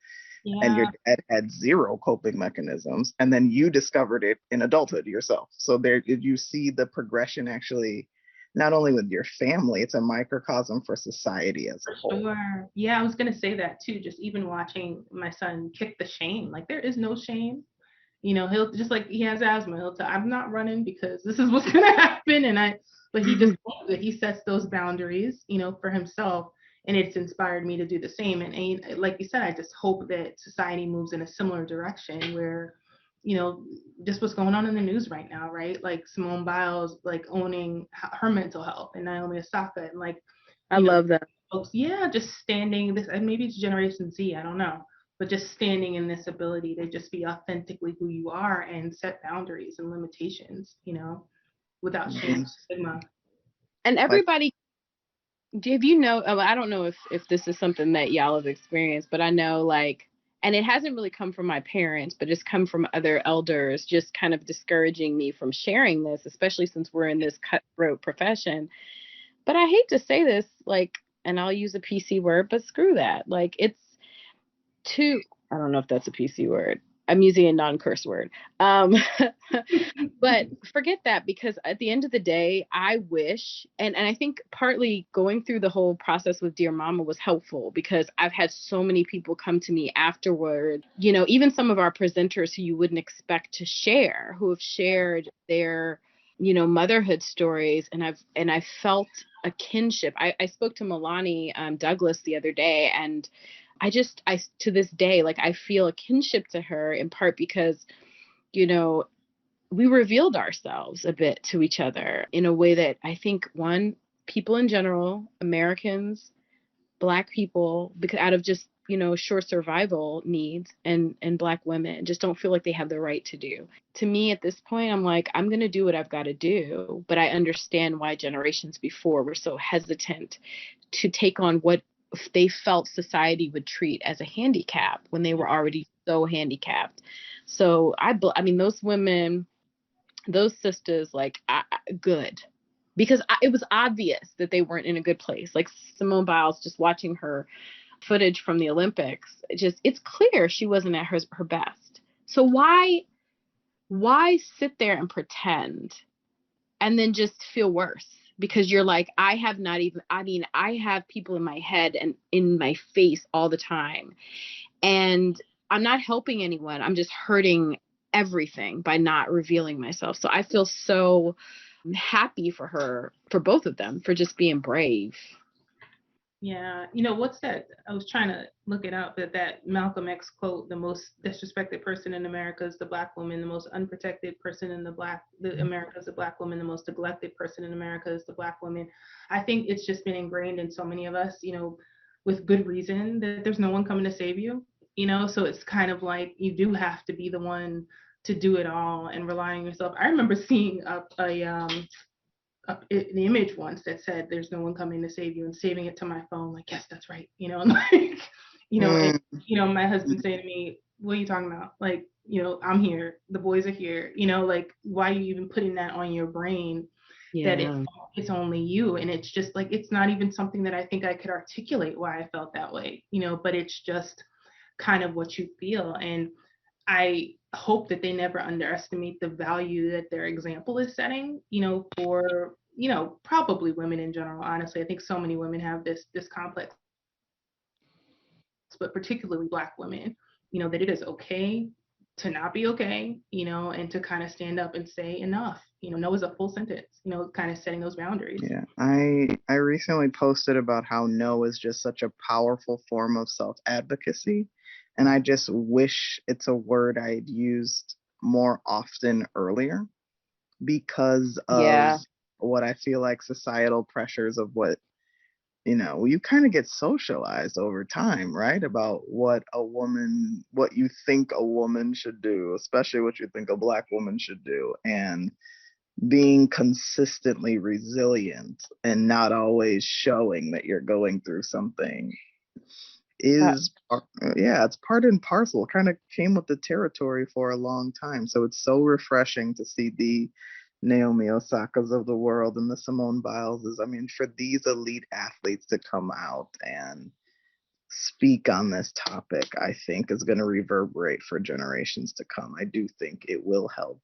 Yeah. And your dad had zero coping mechanisms, and then you discovered it in adulthood yourself. So there, did you see the progression actually, not only with your family, it's a microcosm for society as a whole. Sure. Yeah, I was gonna say that too. Just even watching my son kick the shame, like there is no shame. You know, he'll just like he has asthma. He'll tell, I'm not running because this is what's gonna happen. But he just he sets those boundaries, you know, for himself. And it's inspired me to do the same. And like you said, I just hope that society moves in a similar direction where, you know, just what's going on in the news right now, right? Like Simone Biles, like owning her mental health, and Naomi Osaka, and like, I love that. Folks, yeah, just standing this, and maybe it's Generation Z, I don't know, but just standing in this ability to just be authentically who you are and set boundaries and limitations, you know, without shame, stigma. And everybody, if you know, I don't know if this is something that y'all have experienced, but I know like, and it hasn't really come from my parents, but it's come from other elders just kind of discouraging me from sharing this, especially since we're in this cutthroat profession. But I hate to say this, like, and I'll use a PC word, but screw that. Like, it's too, I don't know if that's a PC word. I'm using a non-curse word. But forget that, because at the end of the day, I wish, and I think partly going through the whole process with Dear Mama was helpful, because I've had so many people come to me afterward, you know, even some of our presenters who you wouldn't expect to share, who have shared their, you know, motherhood stories. And I felt a kinship. I spoke to Milani Douglas the other day, and I to this day, like, I feel a kinship to her, in part because, you know, we revealed ourselves a bit to each other in a way that I think, one, people in general, Americans, Black people, because out of just, you know, short survival needs, and Black women just don't feel like they have the right to do. To me, at this point, I'm like, I'm going to do what I've got to do. But I understand why generations before were so hesitant to take on what they felt society would treat as a handicap when they were already so handicapped. So I mean, those women, those sisters, like, good, because it was obvious that they weren't in a good place. Like Simone Biles, just watching her footage from the Olympics, it's clear she wasn't at her best. So why sit there and pretend and then just feel worse? Because you're like, I have people in my head and in my face all the time, and I'm not helping anyone. I'm just hurting everything by not revealing myself. So I feel so happy for her, for both of them, for just being brave. Yeah. You know, what's that? I was trying to look it up, but that Malcolm X quote, the most disrespected person in America is the black woman, the most unprotected person in America is the black woman, the most neglected person in America is the black woman. I think it's just been ingrained in so many of us, you know, with good reason that there's no one coming to save you, you know, so it's kind of like you do have to be the one to do it all and rely on yourself. I remember seeing an image once that said there's no one coming to save you and saving it to my phone like, yes, that's right, you know. And like, you know, and you know, my husband saying to me, what are you talking about? Like, you know, I'm here, the boys are here, you know, like, why are you even putting that on your brain that it's only you? And it's just like, it's not even something that I think I could articulate why I felt that way, you know, but it's just kind of what you feel. And I hope that they never underestimate the value that their example is setting, you know, for, you know, probably women in general. Honestly, I think so many women have this complex, but particularly black women, you know, that it is okay to not be okay, you know, and to kind of stand up and say enough. You know, no is a full sentence, you know, kind of setting those boundaries. Yeah, I recently posted about how no is just such a powerful form of self-advocacy, and I just wish it's a word I'd used more often earlier because of what I feel like societal pressures of what, you know, you kind of get socialized over time, right? About what you think a woman should do, especially what you think a black woman should do. And being consistently resilient and not always showing that you're going through something is it's part and parcel. Kind of came with the territory for a long time, so it's so refreshing to see the Naomi Osakas of the world and the Simone Bileses. I mean, for these elite athletes to come out and speak on this topic, I think is going to reverberate for generations to come. I do think it will help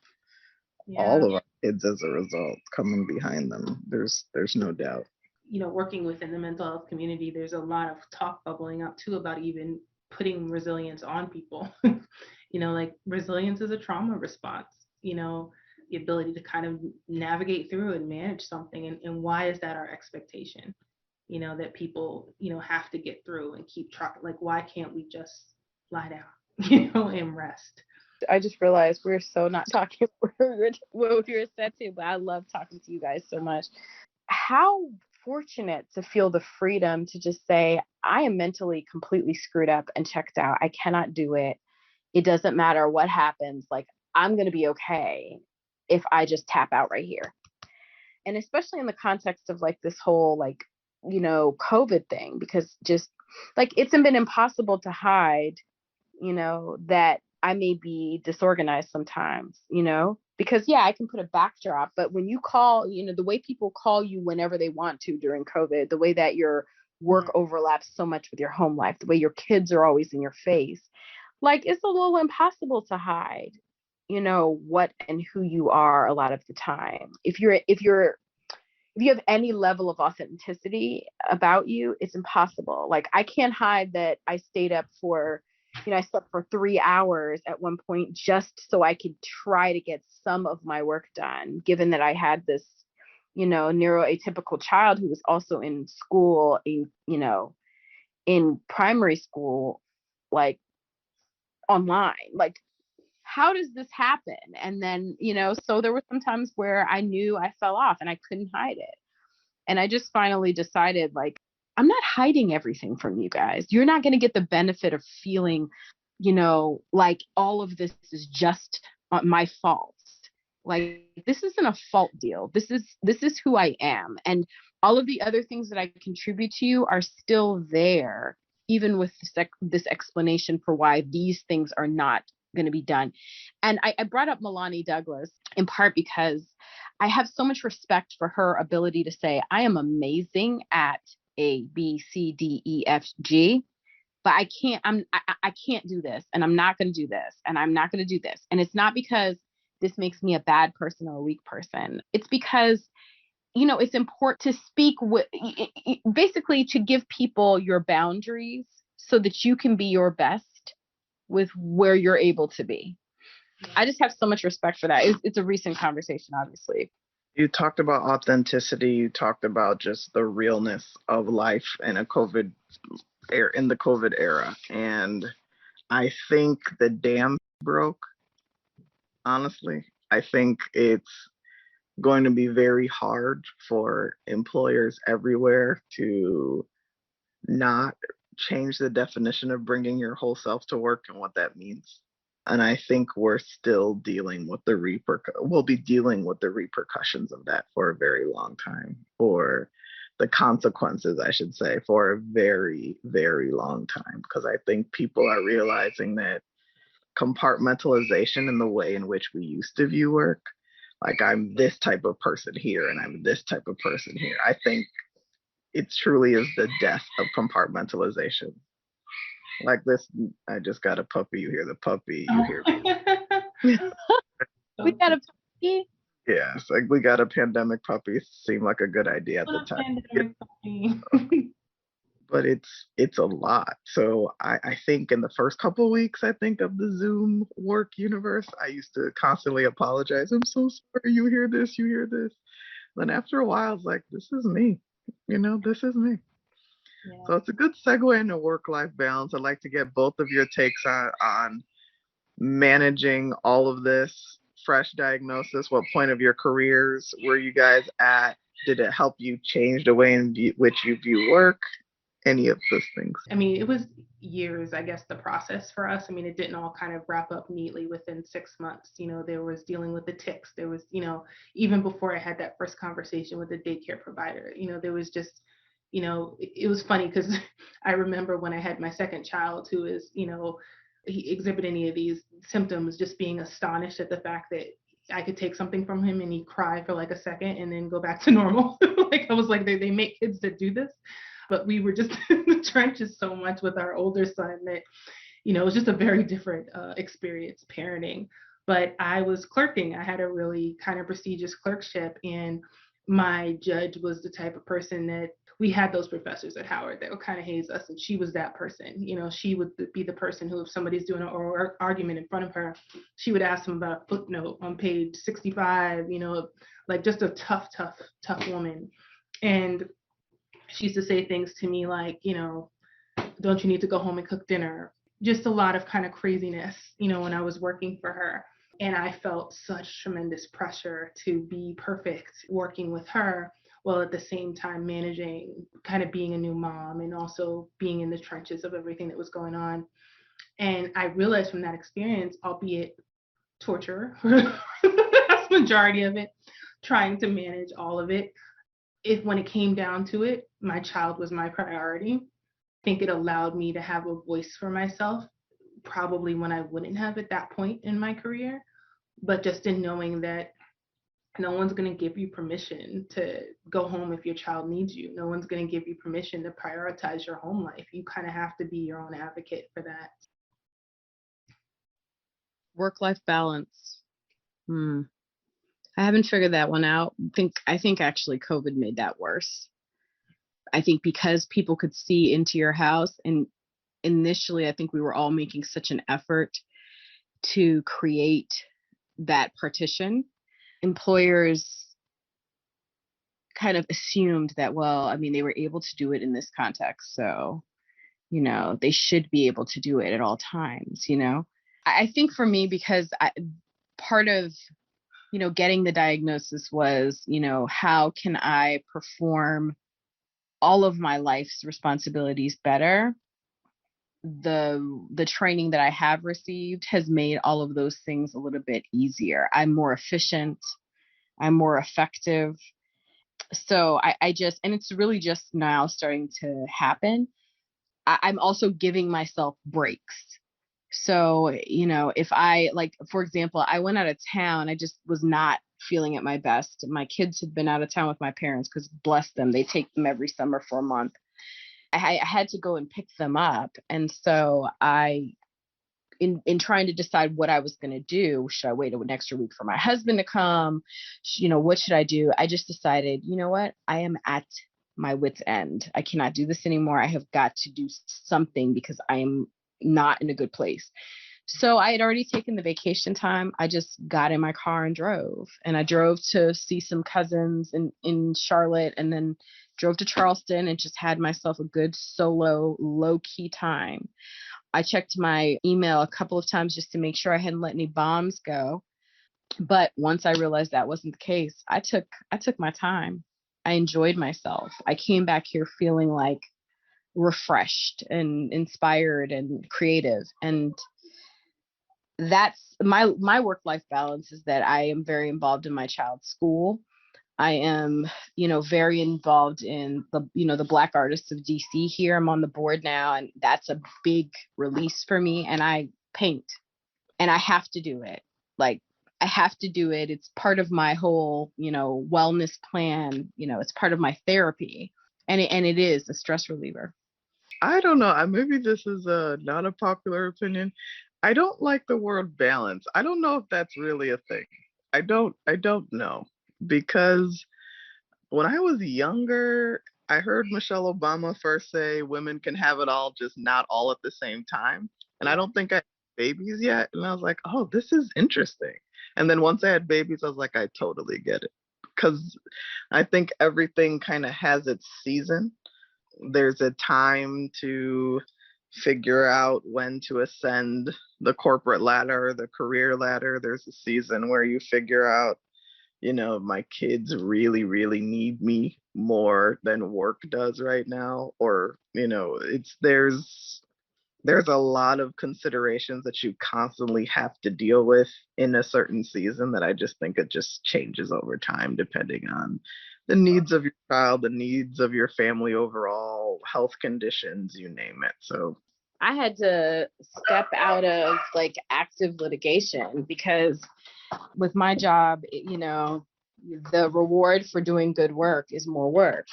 all of our kids as a result coming behind them. There's no doubt. You know, working within the mental health community, there's a lot of talk bubbling up too about even putting resilience on people. You know, like resilience is a trauma response, you know, the ability to kind of navigate through and manage something. And why is that our expectation? You know, that people, you know, have to get through and keep trying. Like, why can't we just lie down, you know, and rest? I just realized we're so not talking what we were said to, but I love talking to you guys so much. How fortunate to feel the freedom to just say, I am mentally completely screwed up and checked out. I cannot do it. It doesn't matter what happens. Like, I'm going to be okay if I just tap out right here. And especially in the context of like this whole, like, you know, COVID thing, because just like it's been impossible to hide, you know, that I may be disorganized sometimes, you know, because I can put a backdrop, but when you call, you know, the way people call you whenever they want to during COVID, the way that your work overlaps so much with your home life, the way your kids are always in your face, like it's a little impossible to hide, you know, what and who you are a lot of the time. If you have any level of authenticity about you, it's impossible. Like I can't hide that I stayed up for, you know, I slept for 3 hours at one point just so I could try to get some of my work done, given that I had this, you know, neuroatypical child who was also in school, you know, in primary school, like online. Like, how does this happen? And then, you know, so there were some times where I knew I fell off and I couldn't hide it. And I just finally decided, like, I'm not hiding everything from you guys. You're not going to get the benefit of feeling, you know, like all of this is just my fault. Like, this isn't a fault deal. This is who I am. And all of the other things that I contribute to you are still there, even with this explanation for why these things are not going to be done. And I brought up Milani Douglas in part because I have so much respect for her ability to say, I am amazing at A, B, C, D, E, F, G, but I can't do this, and I'm not going to do this, and I'm not going to do this. And it's not because this makes me a bad person or a weak person. It's because, you know, it's important to speak with, basically to give people your boundaries so that you can be your best with where you're able to be. I just have so much respect for that. It's a recent conversation, obviously. You talked about authenticity. You talked about just the realness of life in in the COVID era. And I think the dam broke, honestly. I think it's going to be very hard for employers everywhere to not change the definition of bringing your whole self to work and what that means. And I think we're still dealing with we'll be dealing with the repercussions of that for a very long time, or the consequences, I should say, for a very, very long time. Because I think people are realizing that compartmentalization in the way in which we used to view work, like I'm this type of person here and I'm this type of person here, I think it truly is the death of compartmentalization. Like this, I just got a puppy. You hear the puppy. You hear me. We got a puppy. Yeah, it's like we got a pandemic puppy. Seemed like a good idea at the time. Pandemic puppy. But it's a lot. So I think in the first couple of weeks, I think of the Zoom work universe, I used to constantly apologize. I'm so sorry. You hear this. You hear this. Then after a while, it's like, this is me. This is me. Yeah. So it's a good segue into work-life balance. I'd like to get both of your takes on managing all of this, fresh diagnosis. What point of your careers were you guys at? Did it help you change the way in which you view work? Any of those things? I mean, it was years, I guess, the process for us. I mean, it didn't all kind of wrap up neatly within 6 months. There was dealing with the tics. There was, even before I had that first conversation with the daycare provider, there was just, it was funny because I remember when I had my second child, who is, he exhibited any of these symptoms, just being astonished at the fact that I could take something from him and he'd cry for like a second and then go back to normal. Like I was like, they make kids that do this. But we were just in the trenches so much with our older son that, it was just a very different experience parenting. But I was clerking. I had a really kind of prestigious clerkship, and my judge was the type of person that we had those professors at Howard that would kind of haze us, and she was that person. She would be the person who, if somebody's doing an oral argument in front of her, she would ask them about a footnote on page 65, like just a tough woman. And she used to say things to me like, don't you need to go home and cook dinner? Just a lot of kind of craziness, when I was working for her. And I felt such tremendous pressure to be perfect working with her, while at the same time managing kind of being a new mom and also being in the trenches of everything that was going on. And I realized from that experience, albeit torture, that's the majority of it, trying to manage all of it, if when it came down to it, my child was my priority. I think it allowed me to have a voice for myself, probably when I wouldn't have at that point in my career. But just in knowing that no one's going to give you permission to go home if your child needs you. No one's going to give you permission to prioritize your home life. You kind of have to be your own advocate for that. Work-life balance. I haven't figured that one out. I think actually COVID made that worse. I think because people could see into your house, and initially I think we were all making such an effort to create that partition. Employers kind of assumed that, well, I mean, they were able to do it in this context, so, they should be able to do it at all times, I think for me, because part of getting the diagnosis was, how can I perform all of my life's responsibilities better? The training that I have received has made all of those things a little bit easier. I'm more efficient. I'm more effective. So I just, and it's really just now starting to happen. I'm also giving myself breaks. So, if I, like, for example, I went out of town, I just was not feeling at my best. My kids had been out of town with my parents because, bless them, they take them every summer for a month. I had to go and pick them up. And so in trying to decide what I was going to do, should I wait an extra week for my husband to come? What should I do? I just decided, what? I am at my wit's end. I cannot do this anymore. I have got to do something because I am not in a good place. So I had already taken the vacation time. I just got in my car and drove. And I drove to see some cousins in Charlotte, and then drove to Charleston and just had myself a good solo, low-key time. I checked my email a couple of times just to make sure I hadn't let any bombs go. But once I realized that wasn't the case, I took my time. I enjoyed myself. I came back here feeling like refreshed and inspired and creative. And that's my work life balance, is that I am very involved in my child's school. I am, very involved in the Black Artists of DC here. I'm on the board now, and that's a big release for me. And I paint, and I have to do it. Like, I have to do it. It's part of my whole, wellness plan. It's part of my therapy, and it is a stress reliever. I don't know. Maybe this is not a popular opinion. I don't like the word balance. I don't know if that's really a thing. I don't know, because when I was younger, I heard Michelle Obama first say women can have it all, just not all at the same time. And I don't think I had babies yet. And I was like, oh, this is interesting. And then once I had babies, I was like, I totally get it. Because I think everything kind of has its season. There's a time to figure out when to ascend the corporate ladder, the career ladder. There's a season where you figure out, my kids really, really need me more than work does right now. Or, there's a lot of considerations that you constantly have to deal with in a certain season, that I just think it just changes over time, depending on the needs of your child, the needs of your family overall, health conditions, you name it. So I had to step out of active litigation, because with my job, the reward for doing good work is more work.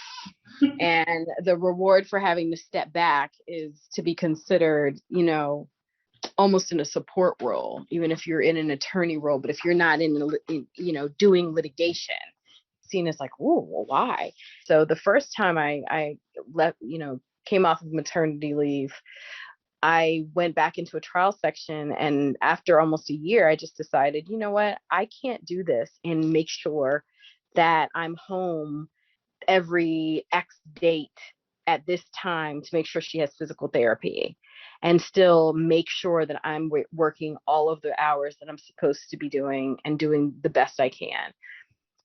And the reward for having to step back is to be considered, almost in a support role, even if you're in an attorney role. But if you're not doing litigation, seen as like, oh, well, why? So the first time I left, came off of maternity leave, I went back into a trial section, and after almost a year, I just decided, you know what, I can't do this and make sure that I'm home every X date at this time to make sure she has physical therapy, and still make sure that I'm working all of the hours that I'm supposed to be doing and doing the best I can.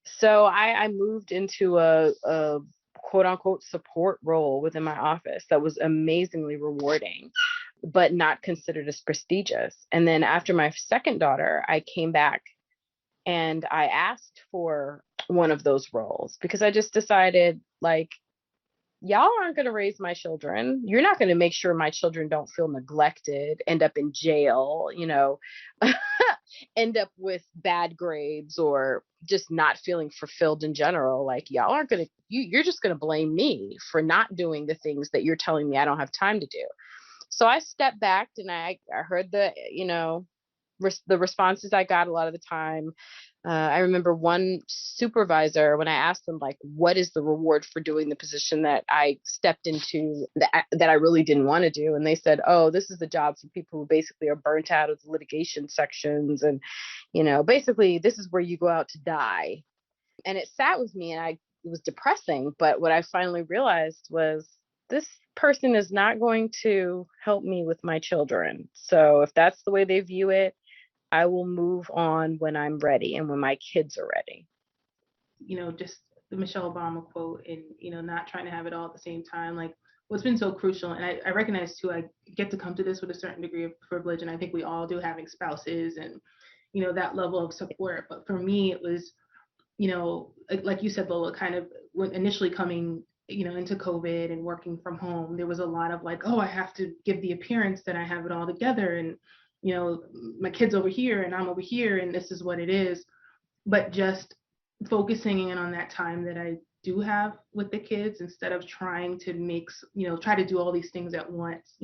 So I moved into a quote unquote support role within my office that was amazingly rewarding, but not considered as prestigious. And then after my second daughter, I came back and I asked for one of those roles, because I just decided, like, y'all aren't going to raise my children. You're not going to make sure my children don't feel neglected, end up in jail, end up with bad grades, or just not feeling fulfilled in general. Like, y'all aren't going to, you're just going to blame me for not doing the things that you're telling me I don't have time to do. So I stepped back, and I heard the responses I got a lot of the time. I remember one supervisor, when I asked them, like, what is the reward for doing the position that I stepped into that I really didn't want to do? And they said, oh, this is the job for people who basically are burnt out of the litigation sections. And, basically this is where you go out to die. And it sat with me, and it was depressing. But what I finally realized was, this person is not going to help me with my children. So if that's the way they view it, I will move on when I'm ready and when my kids are ready. Just the Michelle Obama quote, and, not trying to have it all at the same time. Like, what's been so crucial, and I recognize too, I get to come to this with a certain degree of privilege, and I think we all do, having spouses and, that level of support. But for me, it was, like you said, Lola, kind of when initially coming, into COVID and working from home, there was a lot of like, oh, I have to give the appearance that I have it all together, and, my kid's over here and I'm over here, and this is what it is. But just focusing in on that time that I do have with the kids, instead of trying to try to do all these things at once,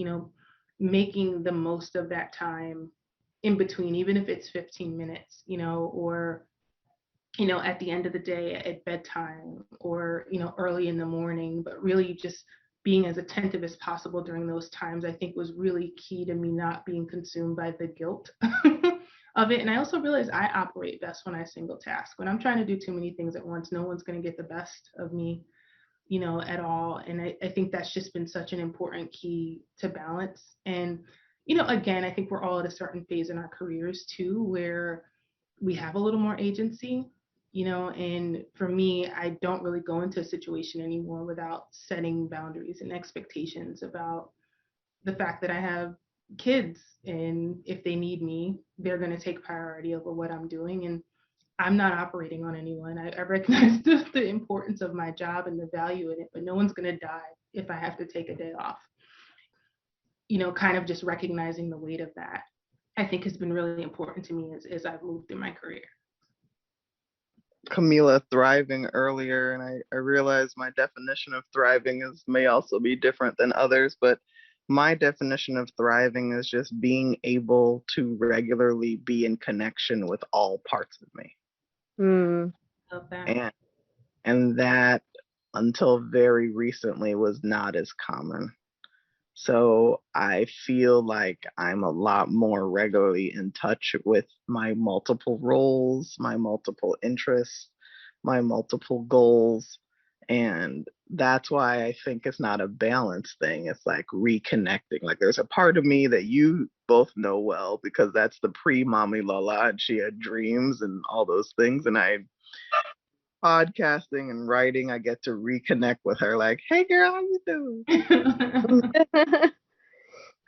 making the most of that time in between, even if it's 15 minutes, or, at the end of the day at bedtime, or, early in the morning, but really just being as attentive as possible during those times, I think was really key to me not being consumed by the guilt of it. And I also realized I operate best when I single task. When I'm trying to do too many things at once, no one's going to get the best of me, at all. And I think that's just been such an important key to balance. And, again, I think we're all at a certain phase in our careers too, where we have a little more agency, and for me, I don't really go into a situation anymore without setting boundaries and expectations about the fact that I have kids, and if they need me, they're going to take priority over what I'm doing. And I'm not operating on anyone. I recognize the importance of my job and the value in it, but no one's going to die if I have to take a day off. Kind of just recognizing the weight of that, I think has been really important to me as I've moved through my career. Camila, thriving earlier, and I realize my definition of thriving may also be different than others, but my definition of thriving is just being able to regularly be in connection with all parts of me. Love that. And that until very recently was not as common. So I feel like I'm a lot more regularly in touch with my multiple roles, my multiple interests, my multiple goals. And that's why I think it's not a balance thing. It's like reconnecting. Like there's a part of me that you both know well, because that's the pre-mommy Lola, and she had dreams and all those things. And I podcasting and writing, I get to reconnect with her, like, hey girl, how you doing?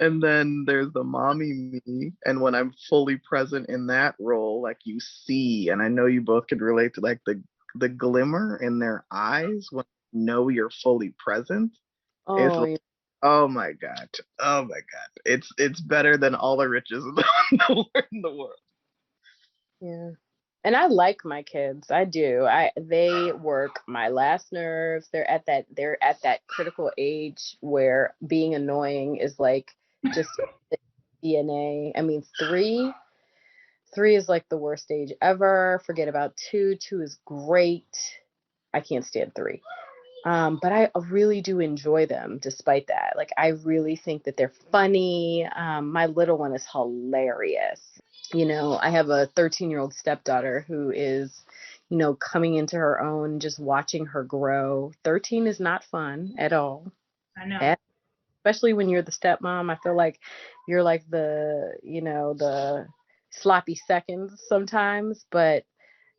And then there's the mommy me. And when I'm fully present in that role, like you see, and I know you both could relate to like the glimmer in their eyes when you know you're fully present. It's like, oh my God. Oh my God. It's better than all the riches in the world. Yeah. And I like my kids. I do. They work my last nerves. They're at that critical age where being annoying is like just DNA. I mean, three is like the worst age ever. Forget about two. Two is great. I can't stand three. But I really do enjoy them despite that. Like, I really think that they're funny. My little one is hilarious. I have a 13-year-old stepdaughter who is, coming into her own, just watching her grow. 13 is not fun at all. I know. Especially when you're the stepmom. I feel like you're like the sloppy seconds sometimes, but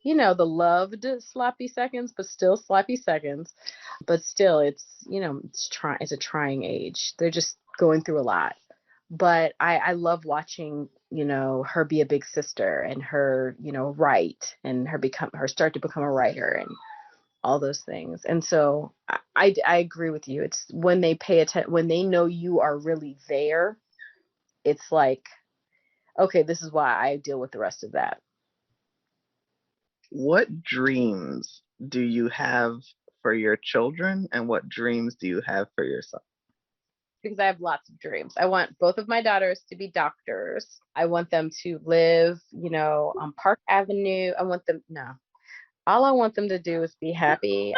the loved sloppy seconds, but still sloppy seconds. But still, it's it's a trying age. They're just going through a lot. But I love watching, her be a big sister, and her, write, and her start to become a writer and all those things. And so I agree with you. It's when they pay attention, when they know you are really there, it's like, okay, this is why I deal with the rest of that. What dreams do you have for your children, and what dreams do you have for yourself? Because I have lots of dreams. I want both of my daughters to be doctors. I want them to live, on Park Avenue. All I want them to do is be happy.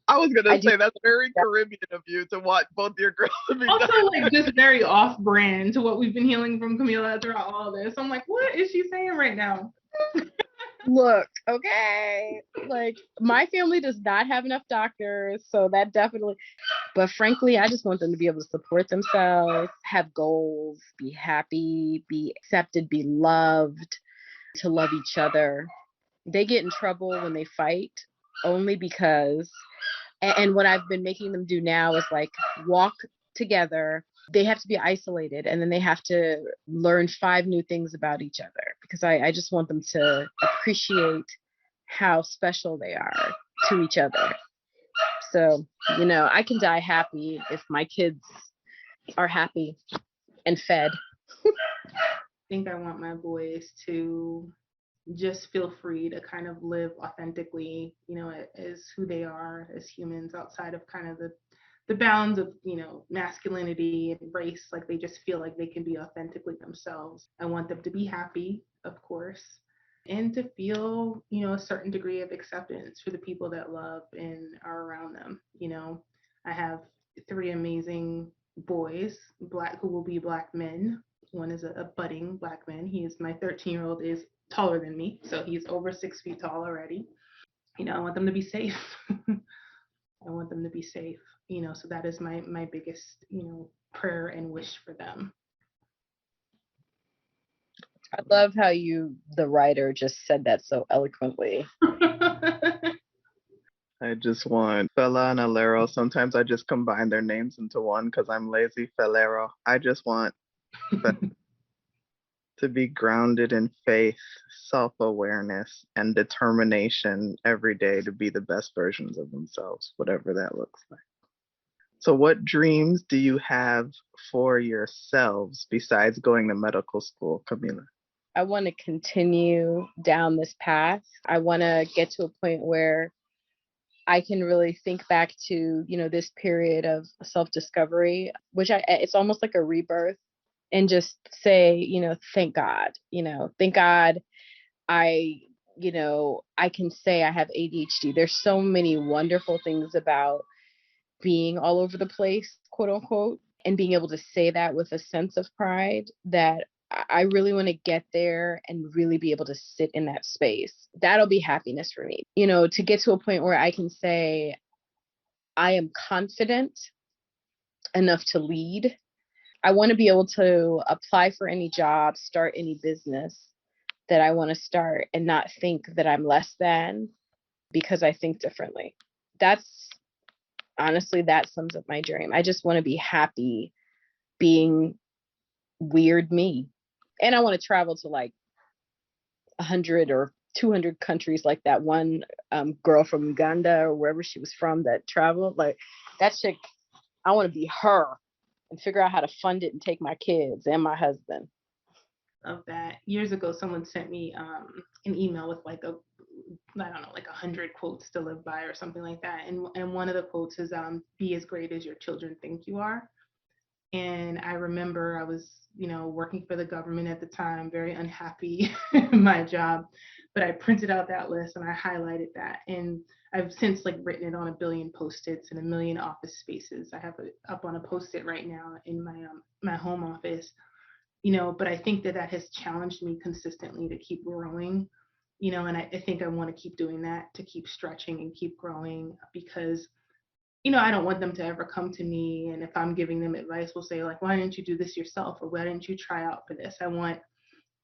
I was going to say, that's very Caribbean of you to want both your girls to be also like just very off-brand to what we've been hearing from Camila throughout all this. I'm like, what is she saying right now? Look, okay, like my family does not have enough doctors, so that definitely, but frankly, I just want them to be able to support themselves, have goals, be happy, be accepted, be loved, to love each other. They get in trouble when they fight only because, and what I've been making them do now is like walk together. They have to be isolated, and then they have to learn 5 new things about each other, because I just want them to appreciate how special they are to each other. So, I can die happy if my kids are happy and fed. I think I want my boys to just feel free to kind of live authentically, as who they are as humans, outside of kind of the bounds of, masculinity and race. Like, they just feel like they can be authentically themselves. I want them to be happy, of course, and to feel, a certain degree of acceptance for the people that love and are around them. I have 3 amazing boys, who will be Black men. One is a budding Black man. My 13-year-old is taller than me, so he's over 6 feet tall already. I want them to be safe. I want them to be safe. So that is my biggest, prayer and wish for them. I love how the writer, just said that so eloquently. I just want Fela and Alero. Sometimes I just combine their names into one because I'm lazy. Felero. I just want to be grounded in faith, self-awareness, and determination every day to be the best versions of themselves, whatever that looks like. So what dreams do you have for yourselves besides going to medical school, Camila? I want to continue down this path. I want to get to a point where I can really think back to, this period of self-discovery, which it's almost like a rebirth, and just say, thank God, thank God I can say I have ADHD. There's so many wonderful things about being all over the place, quote unquote, and being able to say that with a sense of pride that I really want to get there and really be able to sit in that space. That'll be happiness for me, to get to a point where I can say I am confident enough to lead. I want to be able to apply for any job, start any business that I want to start, and not think that I'm less than because I think differently. Honestly, that sums up my dream. I just want to be happy being weird me. And I want to travel to like 100 or 200 countries, like that one girl from Uganda or wherever she was from that traveled. Like that chick, I want to be her and figure out how to fund it and take my kids and my husband. Of that. Years ago, someone sent me an email with like 100 quotes to live by or something like that. And one of the quotes is, be as great as your children think you are. And I remember I was, working for the government at the time, very unhappy in my job, but I printed out that list and I highlighted that. And I've since written it on 1 billion Post-its in 1 million office spaces. I have it up on a Post-it right now in my home office. But I think that has challenged me consistently to keep growing, and I think I want to keep doing that, to keep stretching and keep growing, because, I don't want them to ever come to me, and if I'm giving them advice, will say why didn't you do this yourself? Or why didn't you try out for this? I want,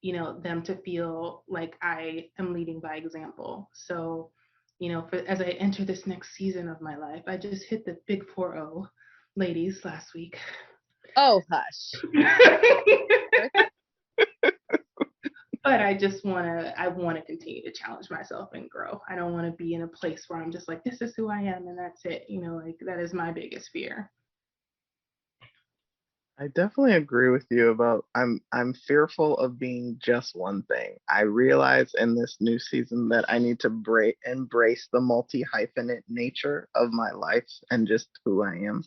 them to feel like I am leading by example. So, as I enter this next season of my life, I just hit the big 4-0 ladies last week. Oh, hush. But I want to continue to challenge myself and grow. I don't want to be in a place where I'm just this is who I am and that's it. That is my biggest fear. I definitely agree with you about I'm fearful of being just one thing. I realize in this new season that I need to embrace the multi-hyphenate nature of my life and just who I am.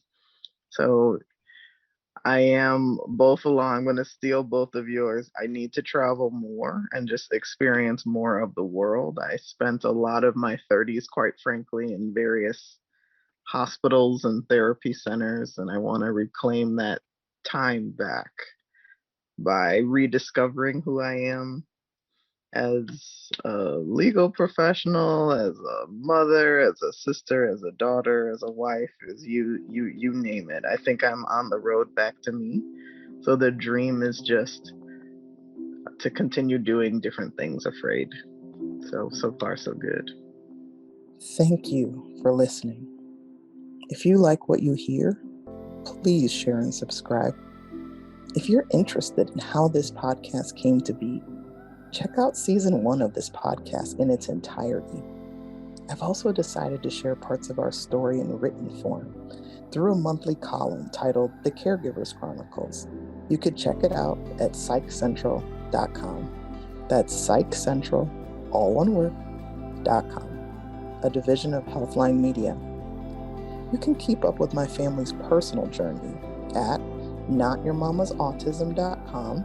So I am both along. I'm going to steal both of yours. I need to travel more and just experience more of the world. I spent a lot of my 30s, quite frankly, in various hospitals and therapy centers, and I want to reclaim that time back by rediscovering who I am as a legal professional, as a mother, as a sister, as a daughter, as a wife, as you name it. I think I'm on the road back to me. So the dream is just to continue doing different things afraid. So far so good. Thank you for listening. If you like what you hear, please share and subscribe. If you're interested in how this podcast came to be, check out season 1 of this podcast in its entirety. I've also decided to share parts of our story in written form through a monthly column titled The Caregiver's Chronicles. You could check it out at psychcentral.com. That's psychcentral, all one word, .com, a division of Healthline Media. You can keep up with my family's personal journey at notyourmamasautism.com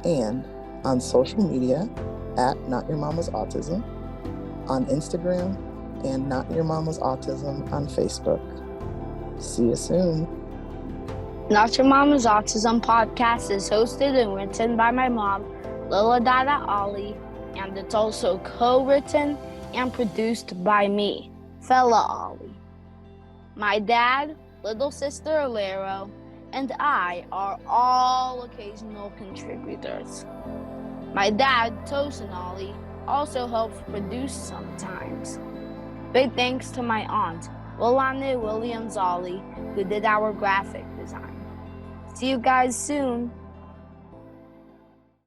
and on social media at notyourmamasautism, on Instagram, and Not Your Mama's Autism on Facebook. See you soon. Not Your Mama's Autism podcast is hosted and written by my mom, Lila Dada Ali, and it's also co-written and produced by me, Fella Ali. My dad, little sister Alero, and I are all occasional contributors. My dad, Tosin Ali, also helps produce sometimes. Big thanks to my aunt, Wilane Williams Ali, who did our graphic design. See you guys soon.